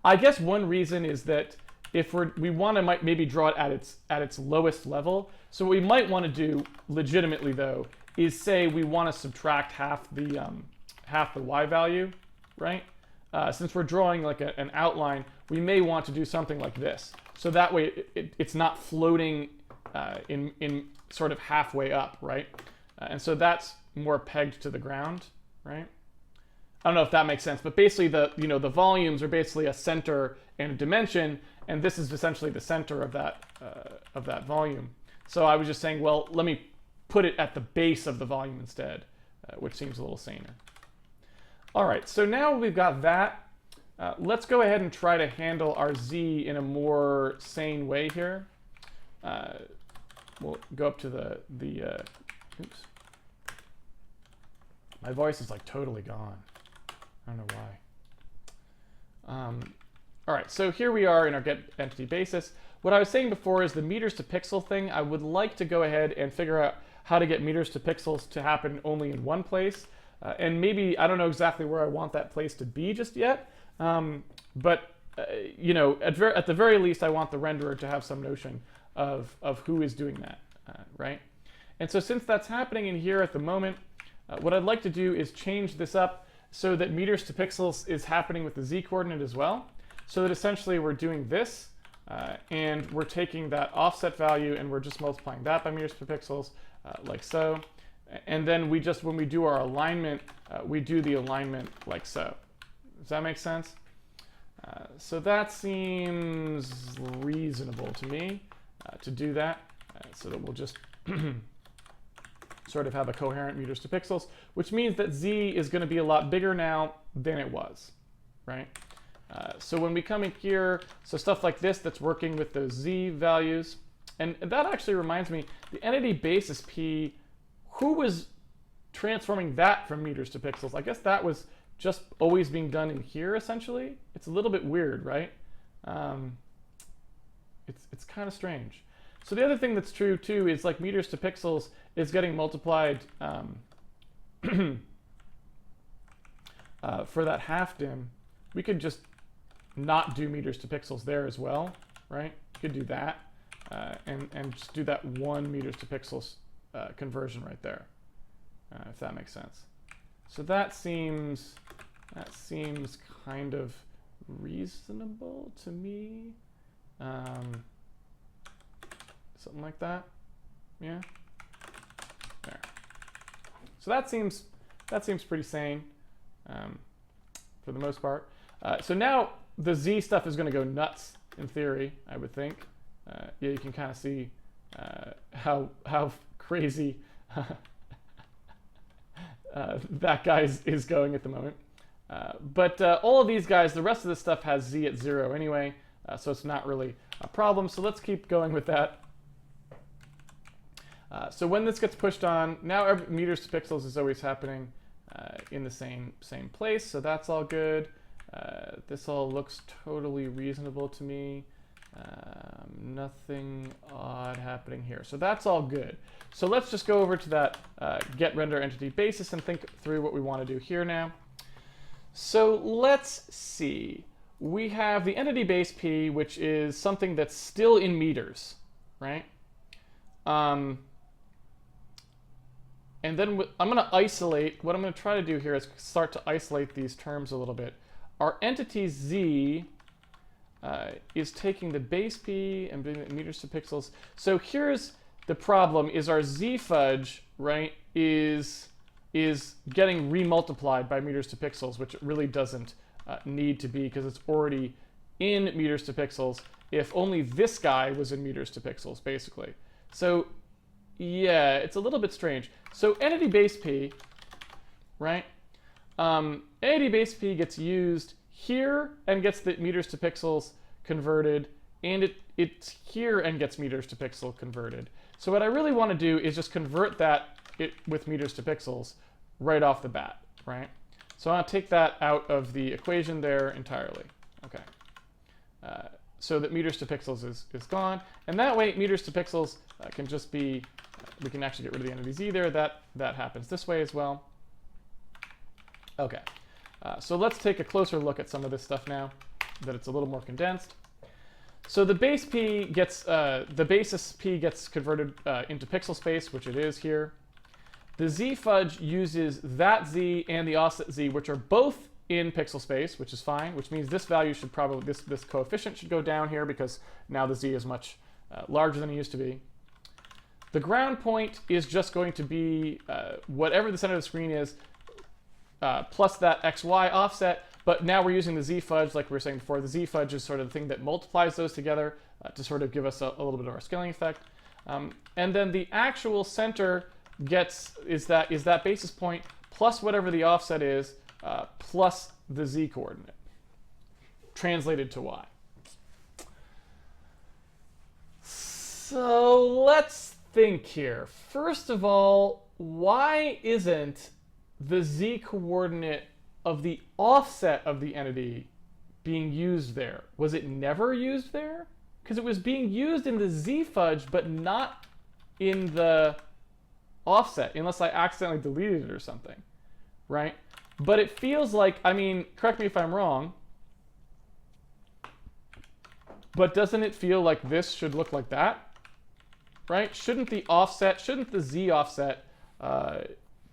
I guess one reason is that if we want to maybe draw it at its lowest level. So what we might want to do legitimately though is say we want to subtract half the y value, right? Since we're drawing like an outline, we may want to do something like this. So that way it's not floating in sort of halfway up, right? And so that's more pegged to the ground, right? I don't know if that makes sense, but basically the volumes are basically a center and a dimension, and this is essentially the center of that volume. So I was just saying, well, let me put it at the base of the volume instead, which seems a little saner. All right, so now we've got that. Let's go ahead and try to handle our z in a more sane way here. We'll go up to the oops. My voice is like totally gone. I don't know why. All right, so here we are in our get entity basis. What I was saying before is the meters to pixel thing. I would like to go ahead and figure out how to get meters to pixels to happen only in one place. And maybe, I don't know exactly where I want that place to be just yet. But you know, at the very least, I want the renderer to have some notion of who is doing that, right? And so since that's happening in here at the moment, what I'd like to do is change this up so that meters to pixels is happening with the z-coordinate as well. So that essentially we're doing this, and we're taking that offset value and we're just multiplying that by meters per pixels, like so. And then we just, when we do our alignment, we do the alignment like so. Does that make sense? So that seems reasonable to me to do that, so that we'll just sort of have a coherent meters to pixels, which means that z is going to be a lot bigger now than it was, right? So when we come in here, so stuff like this that's working with those z values, and that actually reminds me, the entity basis p, who was transforming that from meters to pixels? I guess that was just always being done in here, essentially. It's a little bit weird, right? It's kind of strange. So the other thing that's true, too, is like meters to pixels is getting multiplied for that half dim. We could just not do meters to pixels there as well, right? You could do that and just do that 1 meters to pixels conversion right there, if that makes sense. So that seems kind of reasonable to me. Something like that. Yeah. There. So that seems pretty sane for the most part. So now the z stuff is going to go nuts in theory, I would think. Yeah, you can kind of see how crazy that guy is going at the moment. But all of these guys, the rest of this stuff has z at 0 anyway, so it's not really a problem. So let's keep going with that. So when this gets pushed on, now meters to pixels is always happening in the same place, so that's all good. This all looks totally reasonable to me. Nothing odd happening here. So that's all good. So let's just go over to that get render entity basis and think through what we want to do here now. So let's see. We have the entity base P, which is something that's still in meters, right? And then I'm going to isolate. What I'm going to try to do here is start to isolate these terms a little bit. Our entity Z is taking the base P and doing it in meters to pixels. So here's the problem: is our Z fudge, right, is getting remultiplied by meters to pixels, which it really doesn't need to be because it's already in meters to pixels. If only this guy was in meters to pixels, basically. So yeah, it's a little bit strange. So entity base P, right? Entity base P gets used here and gets the meters to pixels converted, and it's here and gets meters to pixel converted. So what I really want to do is just convert that with meters to pixels right off the bat, right? So I'll take that out of the equation there entirely. Okay. So that meters to pixels is gone, and that way meters to pixels can just be, we can actually get rid of the entity Z there. That happens this way as well. Okay. So let's take a closer look at some of this stuff now that it's a little more condensed. So the base P gets, the basis P gets converted into pixel space, which it is here. The Z fudge uses that Z and the offset Z, which are both in pixel space, which is fine, which means this value should probably, this coefficient should go down here because now the Z is much larger than it used to be. The ground point is just going to be whatever the center of the screen is, plus that XY offset, But now we're using the z-fudge, like we were saying before. The z-fudge is sort of the thing that multiplies those together to sort of give us a little bit of our scaling effect. And then the actual center is that basis point plus whatever the offset is plus the z coordinate translated to y. So let's think here. First of all, why isn't the z coordinate of the offset of the entity being used there? Was it never used there? Because it was being used in the z-fudge, but not in the offset, unless I accidentally deleted it or something, right? But it feels like, I mean, correct me if I'm wrong, but doesn't it feel like this should look like that, right? Shouldn't the z offset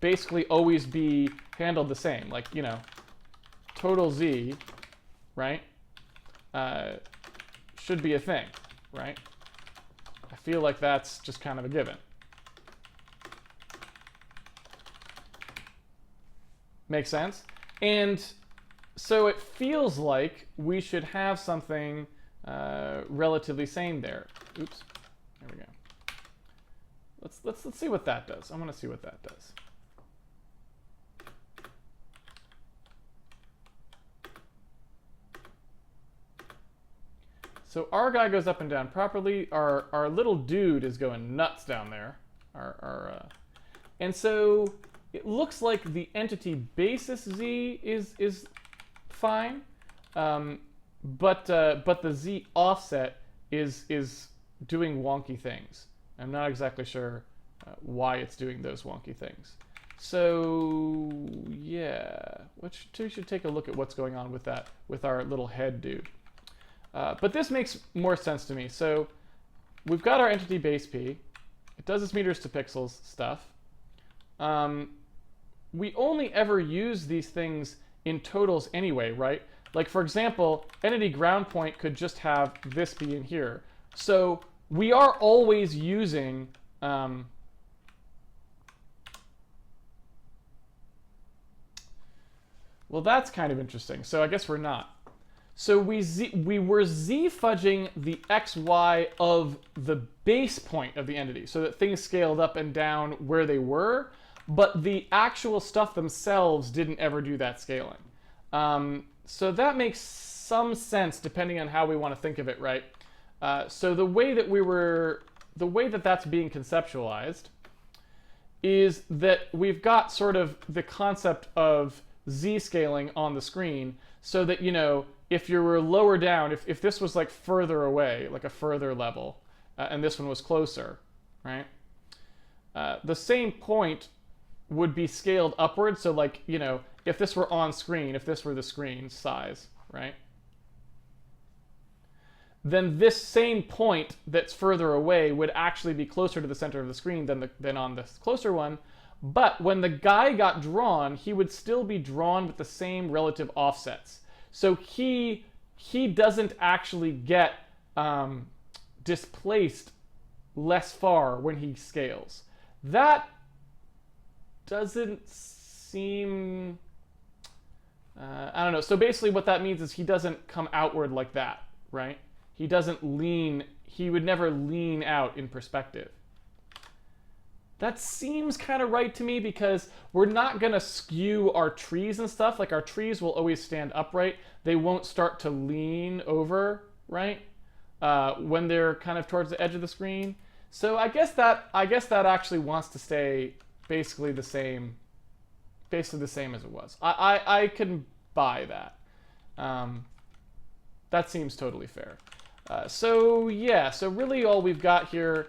basically always be handled the same? Like, you know, total z, right, should be a thing, right? I feel like that's just kind of a given. Make sense? And so it feels like we should have something relatively same there. Oops, there we go. Let's see what that does. I want to see what that does. So our guy goes up and down properly. Our little dude is going nuts down there. And so it looks like the entity basis z is fine, but the z offset is doing wonky things. I'm not exactly sure why it's doing those wonky things. So yeah, we should take a look at what's going on with that, with our little head dude. But this makes more sense to me. So we've got our entity base p. It does its meters to pixels stuff. We only ever use these things in totals anyway, right? Like, for example, entity ground point could just have this be in here. So we are always using well, that's kind of interesting. So I guess we're not. So we were z-fudging the xy of the base point of the entity so that things scaled up and down where they were, but the actual stuff themselves didn't ever do that scaling. So that makes some sense depending on how we want to think of it, right? So the way that that's being conceptualized is that we've got sort of the concept of z-scaling on the screen so that, you know, if you were lower down, if this was like further away, like a further level, and this one was closer, right? The same point would be scaled upward. So like, you know, if this were on screen, if this were the screen size, right? Then this same point that's further away would actually be closer to the center of the screen than on this closer one. But when the guy got drawn, he would still be drawn with the same relative offsets. So he doesn't actually get displaced less far when he scales. That doesn't seem... I don't know. So basically what that means is he doesn't come outward like that, right? He doesn't lean... He would never lean out in perspective. That seems kind of right to me because we're not going to skew our trees and stuff. Like, our trees will always stand upright. They won't start to lean over, right? When they're kind of towards the edge of the screen. So I guess that actually wants to stay basically the same as it was. I can buy that. That seems totally fair. So yeah, so really all we've got here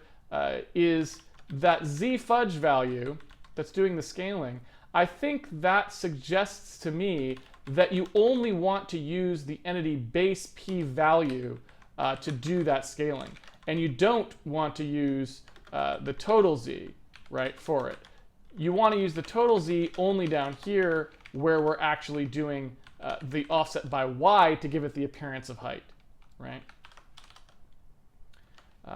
is that z-fudge value that's doing the scaling. I think that suggests to me that you only want to use the entity base p value to do that scaling. And you don't want to use the total z, right, for it. You want to use the total z only down here where we're actually doing the offset by y to give it the appearance of height, right?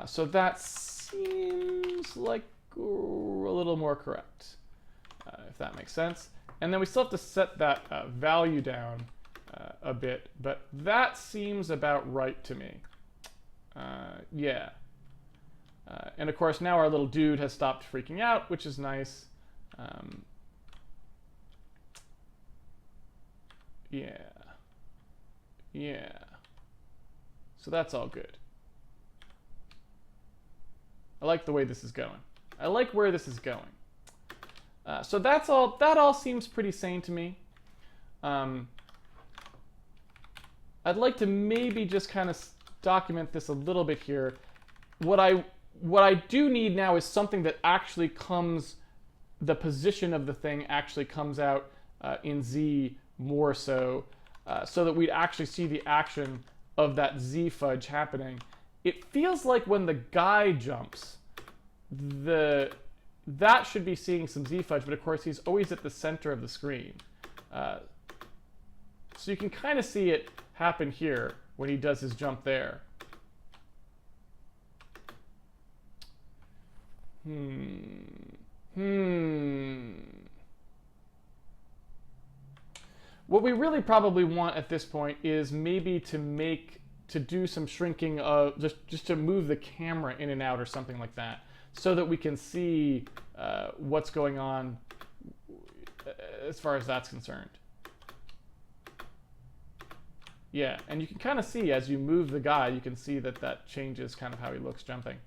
So that seems like a little more correct, if that makes sense. And then we still have to set that value down a bit, but that seems about right to me. Yeah. And of course, now our little dude has stopped freaking out, which is nice. Yeah. Yeah. So that's all good. I like the way this is going. I like where this is going. So that's all. That all seems pretty sane to me. I'd like to maybe just kind of document this a little bit here. What I do need now is something that actually comes, the position of the thing actually comes out in Z more so, so that we'd actually see the action of that Z fudge happening. It feels like when the guy jumps, that should be seeing some Z fudge, but of course he's always at the center of the screen. So you can kind of see it happen here when he does his jump there. What we really probably want at this point is maybe to do some shrinking of, just to move the camera in and out or something like that, so that we can see what's going on as far as that's concerned. Yeah, and you can kind of see as you move the guy, you can see that that changes kind of how he looks jumping.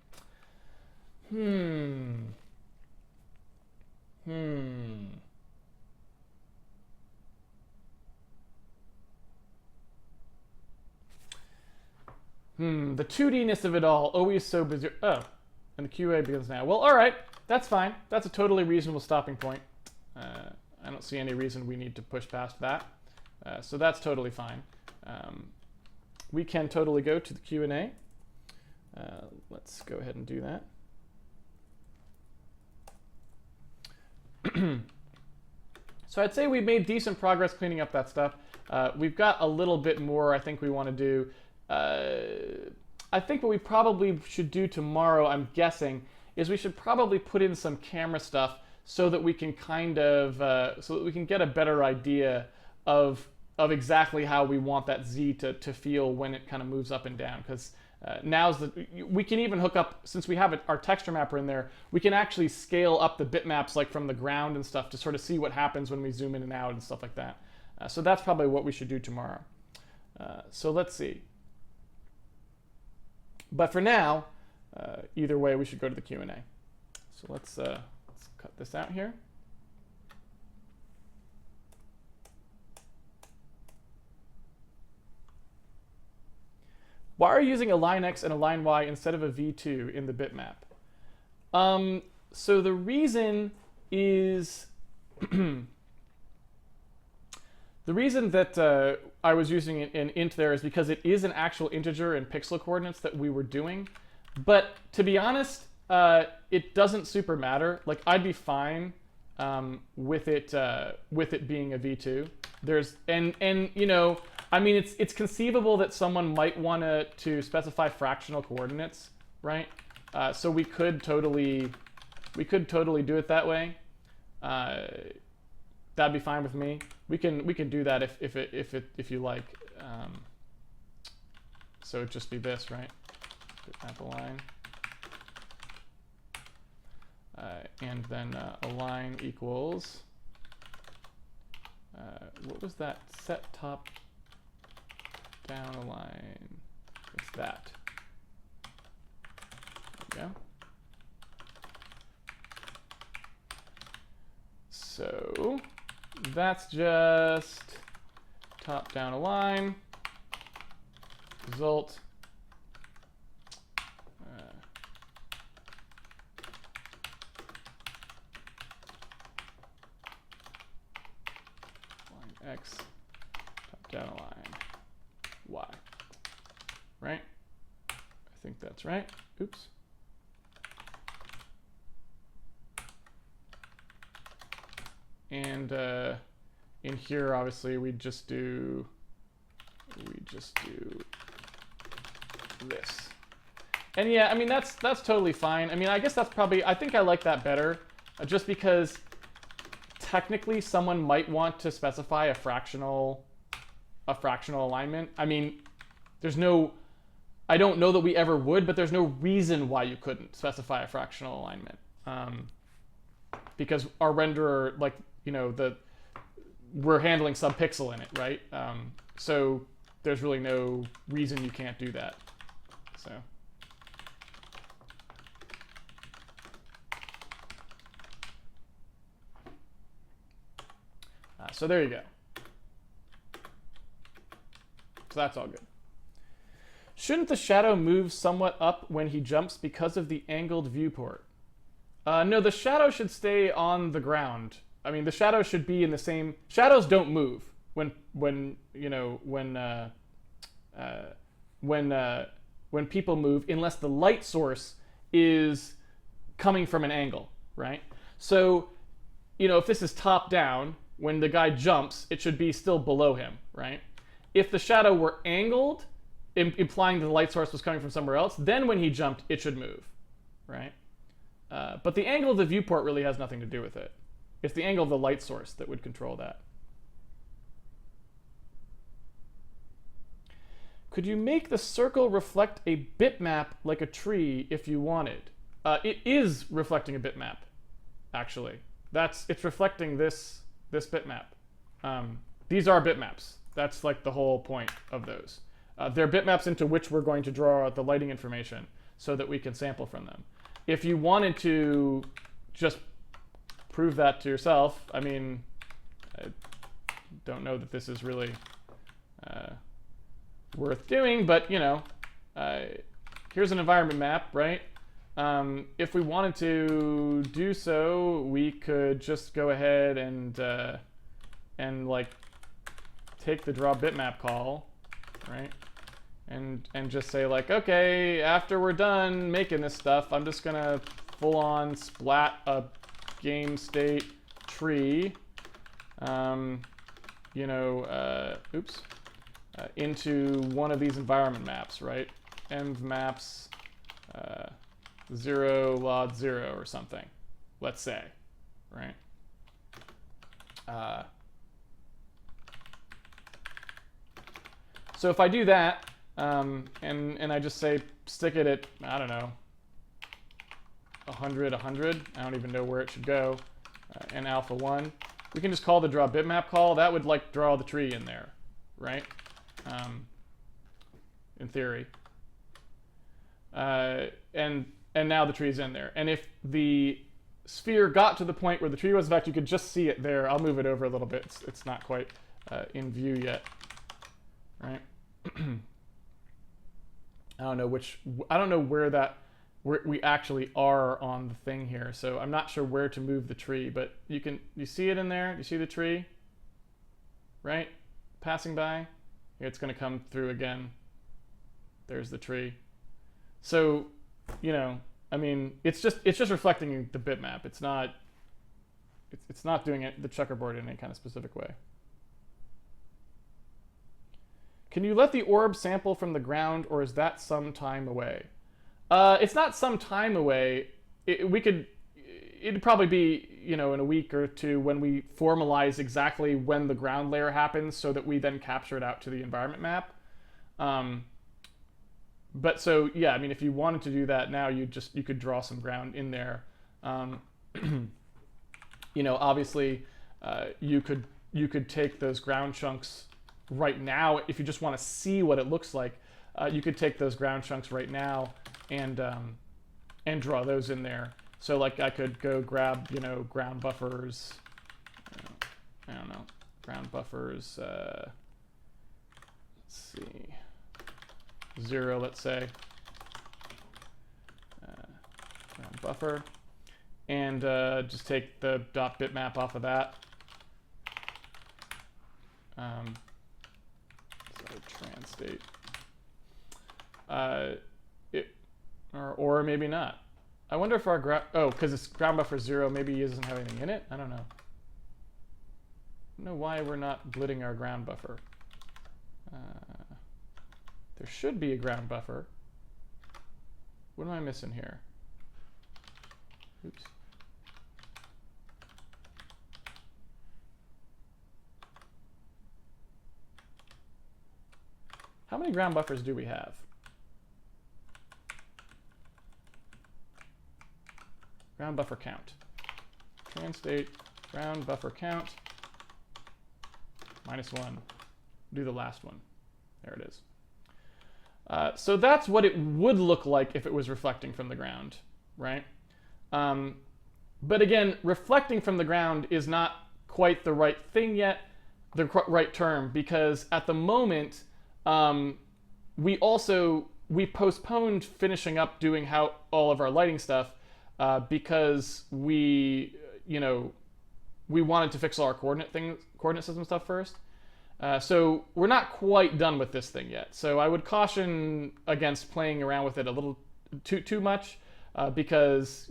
The 2D-ness of it all, always so bizarre. Oh, and the QA begins now. Well, all right, that's fine. That's a totally reasonable stopping point. I don't see any reason we need to push past that. So that's totally fine. We can totally go to the Q&A. Let's go ahead and do that. So I'd say we've made decent progress cleaning up that stuff. We've got a little bit more I think we want to do. I think what we probably should do tomorrow, I'm guessing, is we should probably put in some camera stuff so that we can kind of, so that we can get a better idea of exactly how we want that Z to feel when it kind of moves up and down. Because we can even hook up, since we have our texture mapper in there, we can actually scale up the bitmaps like from the ground and stuff to sort of see what happens when we zoom in and out and stuff like that. So that's probably what we should do tomorrow. So let's see. But for now, either way, we should go to the Q&A. So let's cut this out here. Why are you using a line X and a line Y instead of a V2 in the bitmap? So the reason is the reason that I was using an int there is because it is an actual integer in pixel coordinates that we were doing. But to be honest, it doesn't super matter. Like, I'd be fine with it being a V2. And you know, I mean, it's conceivable that someone might want to specify fractional coordinates, right? So we could totally do it that way. That'd be fine with me. We can do that if you like. So it'd just be this, right? Bitmap align, and then align equals. What was that? Set top down align. What's that? There we go. So that's just top down align. Result. Line X, top down align Y. Right? I think that's right. Oops. And in here, obviously, we just do this. And yeah, I mean, that's totally fine. I mean, I guess that's probably, I think I like that better, just because technically someone might want to specify a fractional a fractional alignment. I mean, there's no, I don't know that we ever would, but there's no reason why you couldn't specify a fractional alignment. Because our renderer, like, you know, we're handling subpixel in it, right? So there's really no reason you can't do that. So there you go. So that's all good. Shouldn't the shadow move somewhat up when he jumps because of the angled viewport? No, the shadow should stay on the ground. I mean, the shadow should be in the same. Shadows don't move when people move, unless the light source is coming from an angle, right? So, you know, if this is top down, when the guy jumps, it should be still below him, right? If the shadow were angled, implying that the light source was coming from somewhere else, then when he jumped, it should move, right? But the angle of the viewport really has nothing to do with it. It's the angle of the light source that would control that. Could you make the circle reflect a bitmap like a tree if you wanted? It is reflecting a bitmap, actually. It's reflecting this bitmap. These are bitmaps. That's like the whole point of those. They're bitmaps into which we're going to draw the lighting information so that we can sample from them. If you wanted to just prove that to yourself, I mean, I don't know that this is really worth doing, but you know, here's an environment map, right? If we wanted to do so, we could just go ahead and like take the draw bitmap call, right? And just say like, okay, after we're done making this stuff, I'm just gonna full on splat a game state tree, into one of these environment maps, right? Env maps 0 lot 0 or something, let's say, right? So if I do that, and I just say stick it at, I don't know, 100, I don't even know where it should go, and alpha 1, we can just call the draw bitmap call. That would like draw the tree in there, right? In theory. And now the tree's in there. And if the sphere got to the point where the tree was, in fact, you could just see it there. I'll move it over a little bit. It's not quite in view yet, right? I don't know where we actually are on the thing here. So I'm not sure where to move the tree, but you see it in there? You see the tree? Right? Passing by. Here it's going to come through again. There's the tree. So, you know, I mean, it's just reflecting the bitmap. It's not doing the checkerboard in any kind of specific way. Can you let the orb sample from the ground, or is that some time away? It's not some time away. It'd probably be, you know, in a week or two when we formalize exactly when the ground layer happens, so that we then capture it out to the environment map. But so yeah, I mean, if you wanted to do that now, you could draw some ground in there. You know, obviously, you could take those ground chunks right now if you just want to see what it looks like. You could take those ground chunks right now and draw those in there. So like I could go grab, you know, ground buffers. I don't know, ground buffers. Let's see. 0, let's say, ground buffer, and just take the dot bitmap off of that. So trans state. Or maybe not. I wonder if our because it's ground buffer 0, maybe it doesn't have anything in it. I don't know. I don't know why we're not glitting our ground buffer. There should be a ground buffer. What am I missing here? Oops. many ground buffers do we have? Ground buffer count. Transstate ground buffer count -1. Do the last one. There it is. So that's what it would look like if it was reflecting from the ground, right? But again, reflecting from the ground is not quite the right thing yet, the right term, because at the moment, we postponed finishing up doing all of our lighting stuff because we wanted to fix all our coordinate system stuff first. So we're not quite done with this thing yet. So I would caution against playing around with it a little too much because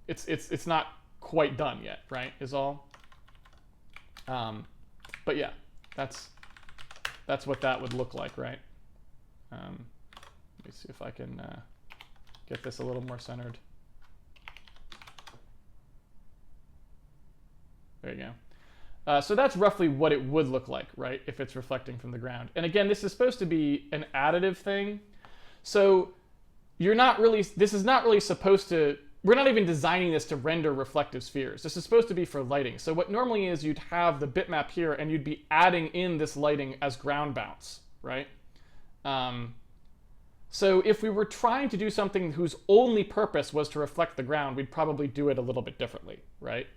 it's not quite done yet, right? Is all. But yeah, that's what that would look like, right? Let me see if I can get this a little more centered. There you go. So that's roughly what it would look like, right, if it's reflecting from the ground. And again, this is supposed to be an additive thing. So this is not really supposed to, we're not even designing this to render reflective spheres. This is supposed to be for lighting. So what normally is you'd have the bitmap here and you'd be adding in this lighting as ground bounce, right? So if we were trying to do something whose only purpose was to reflect the ground, we'd probably do it a little bit differently, right?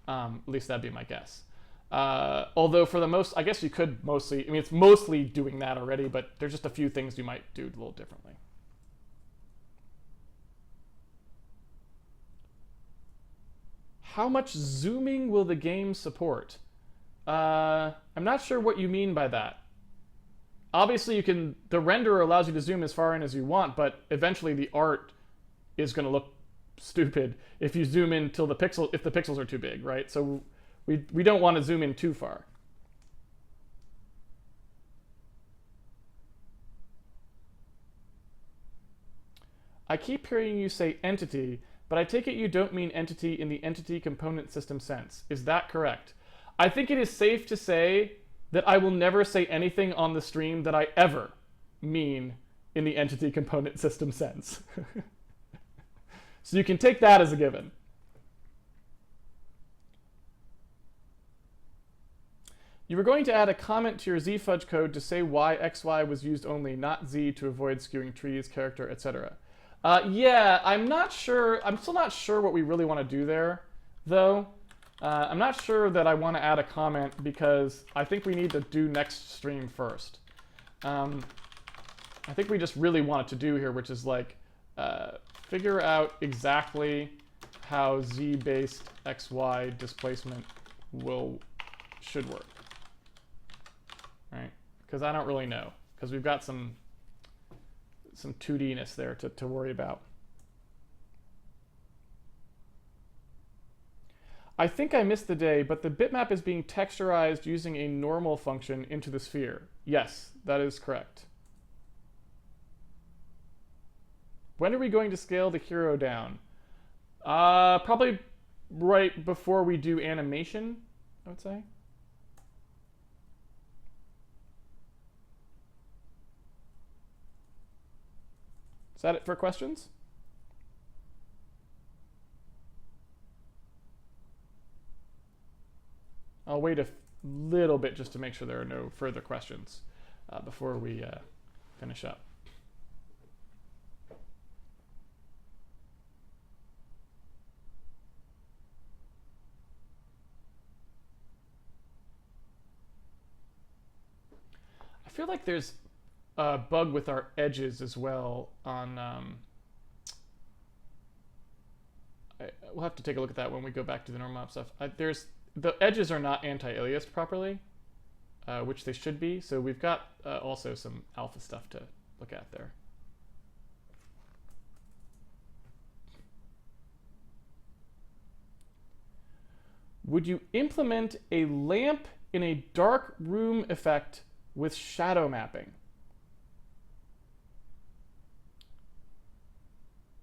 At least that'd be my guess. Although for the most, I guess you could mostly, it's mostly doing that already, but there's just a few things you might do a little differently. How much zooming will the game support? I'm not sure what you mean by that. Obviously the renderer allows you to zoom as far in as you want, but eventually the art is going to look stupid if you zoom in till if the pixels are too big, right? So we don't want to zoom in too far. I keep hearing you say entity, but I take it you don't mean entity in the entity component system sense. Is that correct? I think it is safe to say that I will never say anything on the stream that I ever mean in the entity component system sense. So you can take that as a given. You were going to add a comment to your zfudge code to say why xy was used only, not z, to avoid skewing trees, character, etc. Yeah, I'm still not sure what we really want to do there, though. I'm not sure that I want to add a comment because I think we need to do next stream first. I think we just really want it to do here, which is like figure out exactly how z-based xy displacement should work, right? Because I don't really know, because we've got some 2D-ness there to worry about. I think I missed the day, but the bitmap is being texturized using a normal function into the sphere. Yes, that is correct. When are we going to scale the hero down? Probably right before we do animation, I would say. Is that it for questions? I'll wait a little bit just to make sure there are no further questions before we finish up. I feel like there's a bug with our edges as well on... we'll have to take a look at that when we go back to the normal map stuff. The edges are not anti-aliased properly, which they should be. So we've got also some alpha stuff to look at there. Would you implement a lamp in a dark room effect with shadow mapping?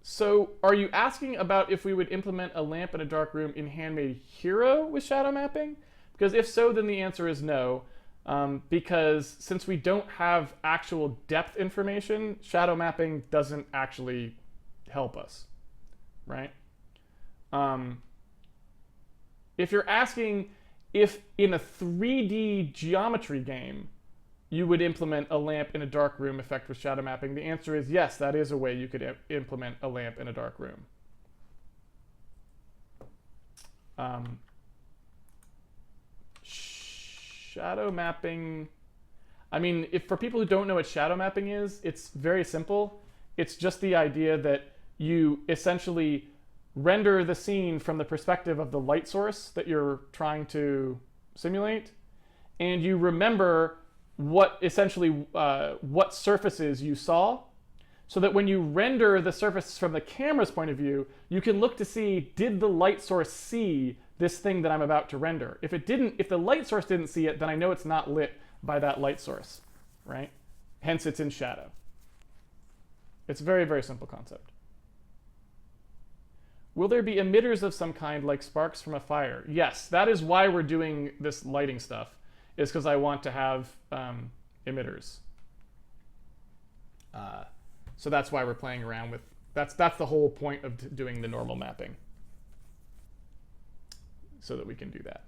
So are you asking about if we would implement a lamp in a dark room in Handmade Hero with shadow mapping? Because if so, then the answer is no. because since we don't have actual depth information, shadow mapping doesn't actually help us, right? If you're asking if in a 3D geometry game you would implement a lamp in a dark room effect with shadow mapping, the answer is yes, that is a way you could implement a lamp in a dark room. Shadow mapping, I mean, if for people who don't know what shadow mapping is, it's very simple. It's just the idea that you essentially render the scene from the perspective of the light source that you're trying to simulate, and you remember what essentially what surfaces you saw, so that when you render the surface from the camera's point of view, you can look to see, did the light source see this thing that I'm about to render? If it didn't, if the light source didn't see it, then I know it's not lit by that light source, right? Hence it's in shadow. It's a very, very simple concept. Will there be emitters of some kind like sparks from a fire? Yes, that is why we're doing this lighting stuff, is because I want to have emitters. So that's why we're playing around with, that's the whole point of doing the normal mapping, so that we can do that.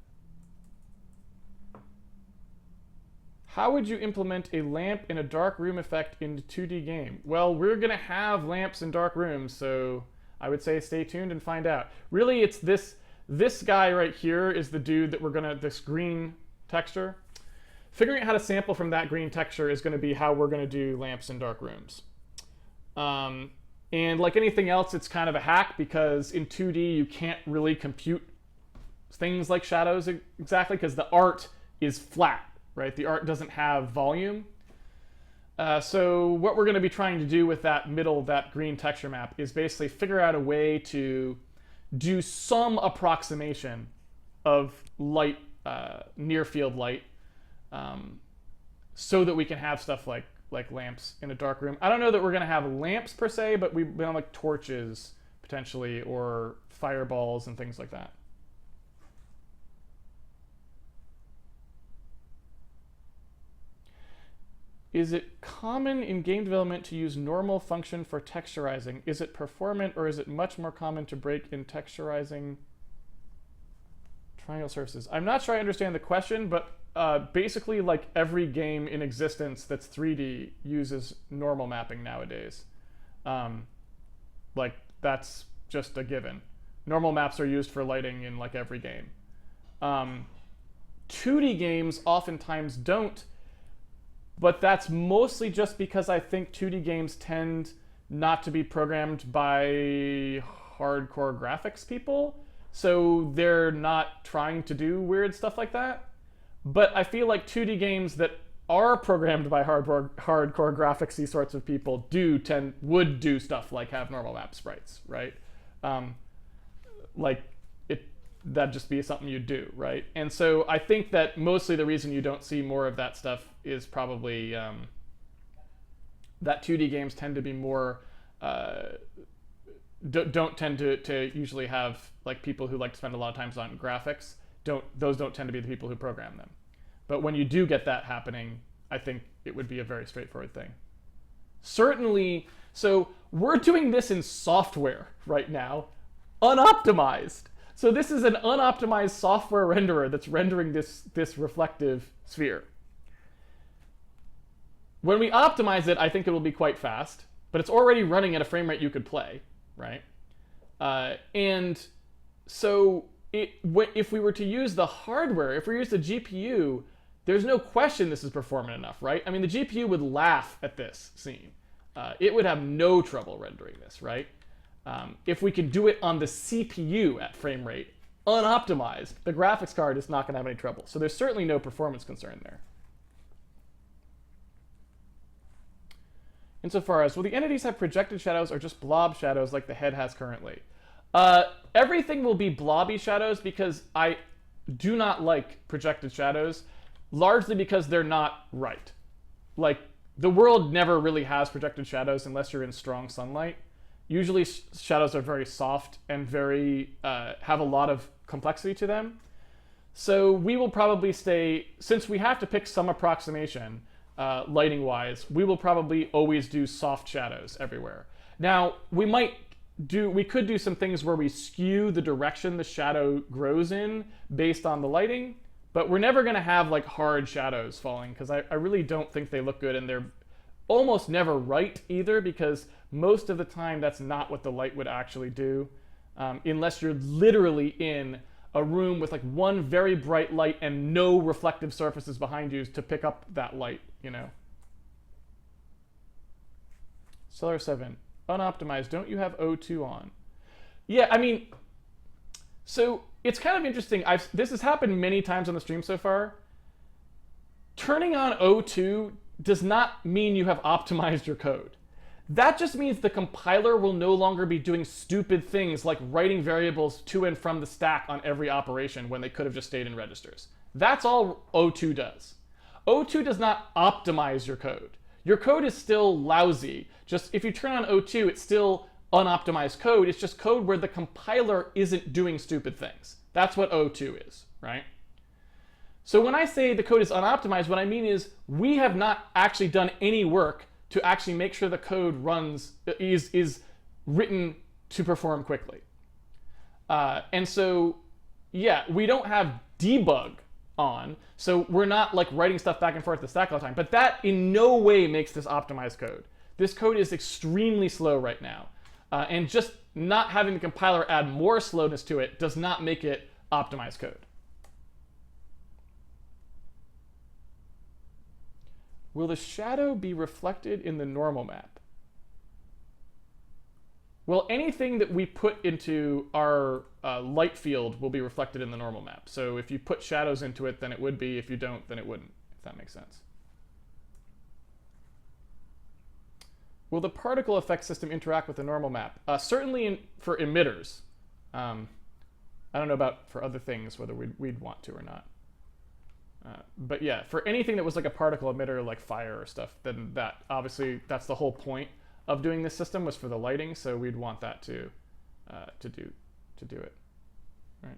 How would you implement a lamp in a dark room effect in a 2D game? Well, we're going to have lamps in dark rooms, so I would say stay tuned and find out. Really, it's this guy right here is the dude that we're going to, this green texture. Figuring out how to sample from that green texture is going to be how we're going to do lamps in dark rooms. And like anything else, it's kind of a hack, because in 2D you can't really compute things like shadows exactly, because the art is flat, right? The art doesn't have volume. So what we're going to be trying to do with that middle, that green texture map, is basically figure out a way to do some approximation of light, near field light, so that we can have stuff like lamps in a dark room. I don't know that we're going to have lamps per se, but we're going to like torches potentially, or fireballs and things like that. Is it common in game development to use normal function for texturizing? Is it performant, or is it much more common to break in texturizing triangle surfaces? I'm not sure I understand the question, but basically like every game in existence that's 3D uses normal mapping nowadays. Like that's just a given. Normal maps are used for lighting in like every game. 2D games oftentimes don't, but that's mostly just because I think 2D games tend not to be programmed by hardcore graphics people, so they're not trying to do weird stuff like that. But I feel like 2D games that are programmed by hardcore graphicsy sorts of people would do stuff like have normal map sprites, right? Like that'd just be something you'd do, right? And so I think that mostly the reason you don't see more of that stuff is probably that 2D games tend to be more don't tend to usually have like people who like to spend a lot of time on graphics. Those don't tend to be the people who program them. But when you do get that happening, I think it would be a very straightforward thing. Certainly, so we're doing this in software right now, unoptimized. So this is an unoptimized software renderer that's rendering this reflective sphere. When we optimize it, I think it will be quite fast, but it's already running at a frame rate you could play, right? And so if we were to use the hardware, if we use the GPU, there's no question this is performant enough, right? I mean, the GPU would laugh at this scene. It would have no trouble rendering this, right? If we can do it on the CPU at frame rate, unoptimized, the graphics card is not going to have any trouble. So there's certainly no performance concern there. Insofar as, will the entities have projected shadows or just blob shadows like the head has currently? Everything will be blobby shadows, because I do not like projected shadows, largely because they're not right. Like, the world never really has projected shadows unless you're in strong sunlight. Usually shadows are very soft and very have a lot of complexity to them. So we will probably stay, since we have to pick some approximation lighting wise, we will probably always do soft shadows everywhere. Now, we could do some things where we skew the direction the shadow grows in based on the lighting, but we're never going to have like hard shadows falling, because I really don't think they look good, and they're almost never right either, because most of the time that's not what the light would actually do, unless you're literally in a room with like one very bright light and no reflective surfaces behind you to pick up that light, you know. Stellar 7, unoptimized, don't you have O2 on? Yeah, I mean, so it's kind of interesting. This has happened many times on the stream so far. Turning on O2 does not mean you have optimized your code. That just means the compiler will no longer be doing stupid things like writing variables to and from the stack on every operation when they could have just stayed in registers. That's all O2 does. O2 does not optimize your code. Your code is still lousy. Just if you turn on O2, it's still unoptimized code. It's just code where the compiler isn't doing stupid things. That's what O2 is, right? So when I say the code is unoptimized, what I mean is we have not actually done any work to actually make sure the code runs, is written to perform quickly. And so, yeah, we don't have debug on, so we're not like writing stuff back and forth to the stack all the time, but that in no way makes this optimized code. This code is extremely slow right now, and just not having the compiler add more slowness to it does not make it optimized code. Will the shadow be reflected in the normal map? Well, anything that we put into our light field will be reflected in the normal map. So if you put shadows into it, then it would be. If you don't, then it wouldn't, if that makes sense. Will the particle effect system interact with the normal map? Certainly for emitters. I don't know about for other things, whether we'd want to or not. But yeah, for anything that was like a particle emitter, like fire or stuff, then that obviously that's the whole point of doing this system, was for the lighting. So we'd want that to do it, right?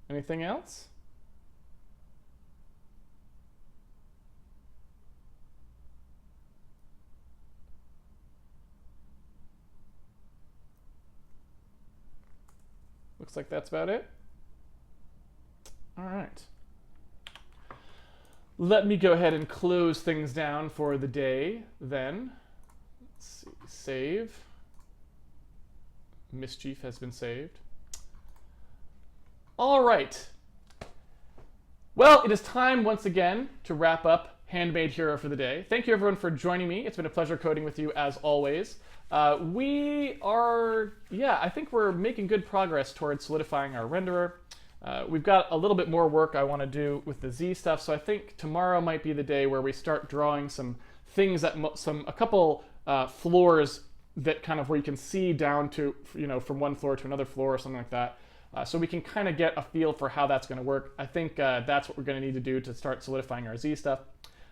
Anything else? Looks like that's about it. All right. Let me go ahead and close things down for the day then. Let's see, save. Mischief has been saved. All right. Well, it is time once again to wrap up Handmade Hero for the day. Thank you everyone for joining me. It's been a pleasure coding with you as always. I think we're making good progress towards solidifying our renderer. We've got a little bit more work I want to do with the Z stuff, so I think tomorrow might be the day where we start drawing some things that a couple floors that kind of where you can see down to, you know, from one floor to another floor or something like that. So we can kind of get a feel for how that's going to work. I think that's what we're going to need to do to start solidifying our Z stuff.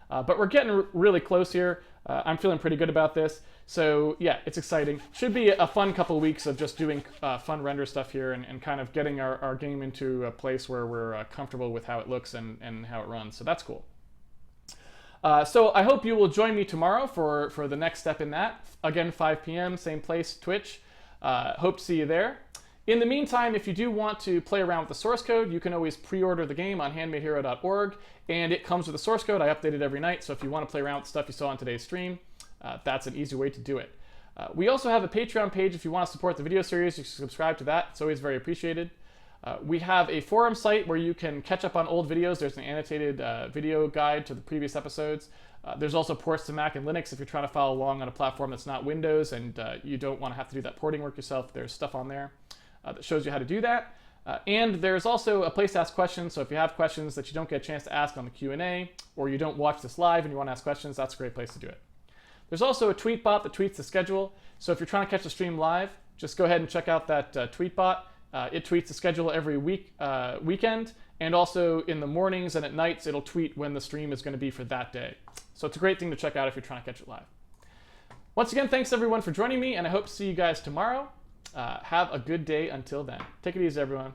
But we're getting really close here. I'm feeling pretty good about this. So yeah, it's exciting. Should be a fun couple of weeks of just doing fun render stuff here and kind of getting our game into a place where we're comfortable with how it looks and how it runs. So that's cool. So I hope you will join me tomorrow for the next step in that. Again, 5 p.m., same place, Twitch. Hope to see you there. In the meantime, if you do want to play around with the source code, you can always pre-order the game on handmadehero.org, and it comes with a source code. I update it every night, so if you want to play around with the stuff you saw on today's stream, that's an easy way to do it. We also have a Patreon page if you want to support the video series. You can subscribe to that. It's always very appreciated. We have a forum site where you can catch up on old videos. There's an annotated video guide to the previous episodes. There's also ports to Mac and Linux if you're trying to follow along on a platform that's not Windows and you don't want to have to do that porting work yourself. There's stuff on there that shows you how to do that. And there's also a place to ask questions. So if you have questions that you don't get a chance to ask on the Q&A, or you don't watch this live and you want to ask questions, that's a great place to do it. There's also a tweet bot that tweets the schedule. So if you're trying to catch the stream live, just go ahead and check out that tweet bot. It tweets the schedule every weekend, And also in the mornings and at nights, it'll tweet when the stream is going to be for that day. So it's a great thing to check out if you're trying to catch it live. Once again, thanks everyone for joining me, and I hope to see you guys tomorrow. Have a good day until then. Take it easy, everyone.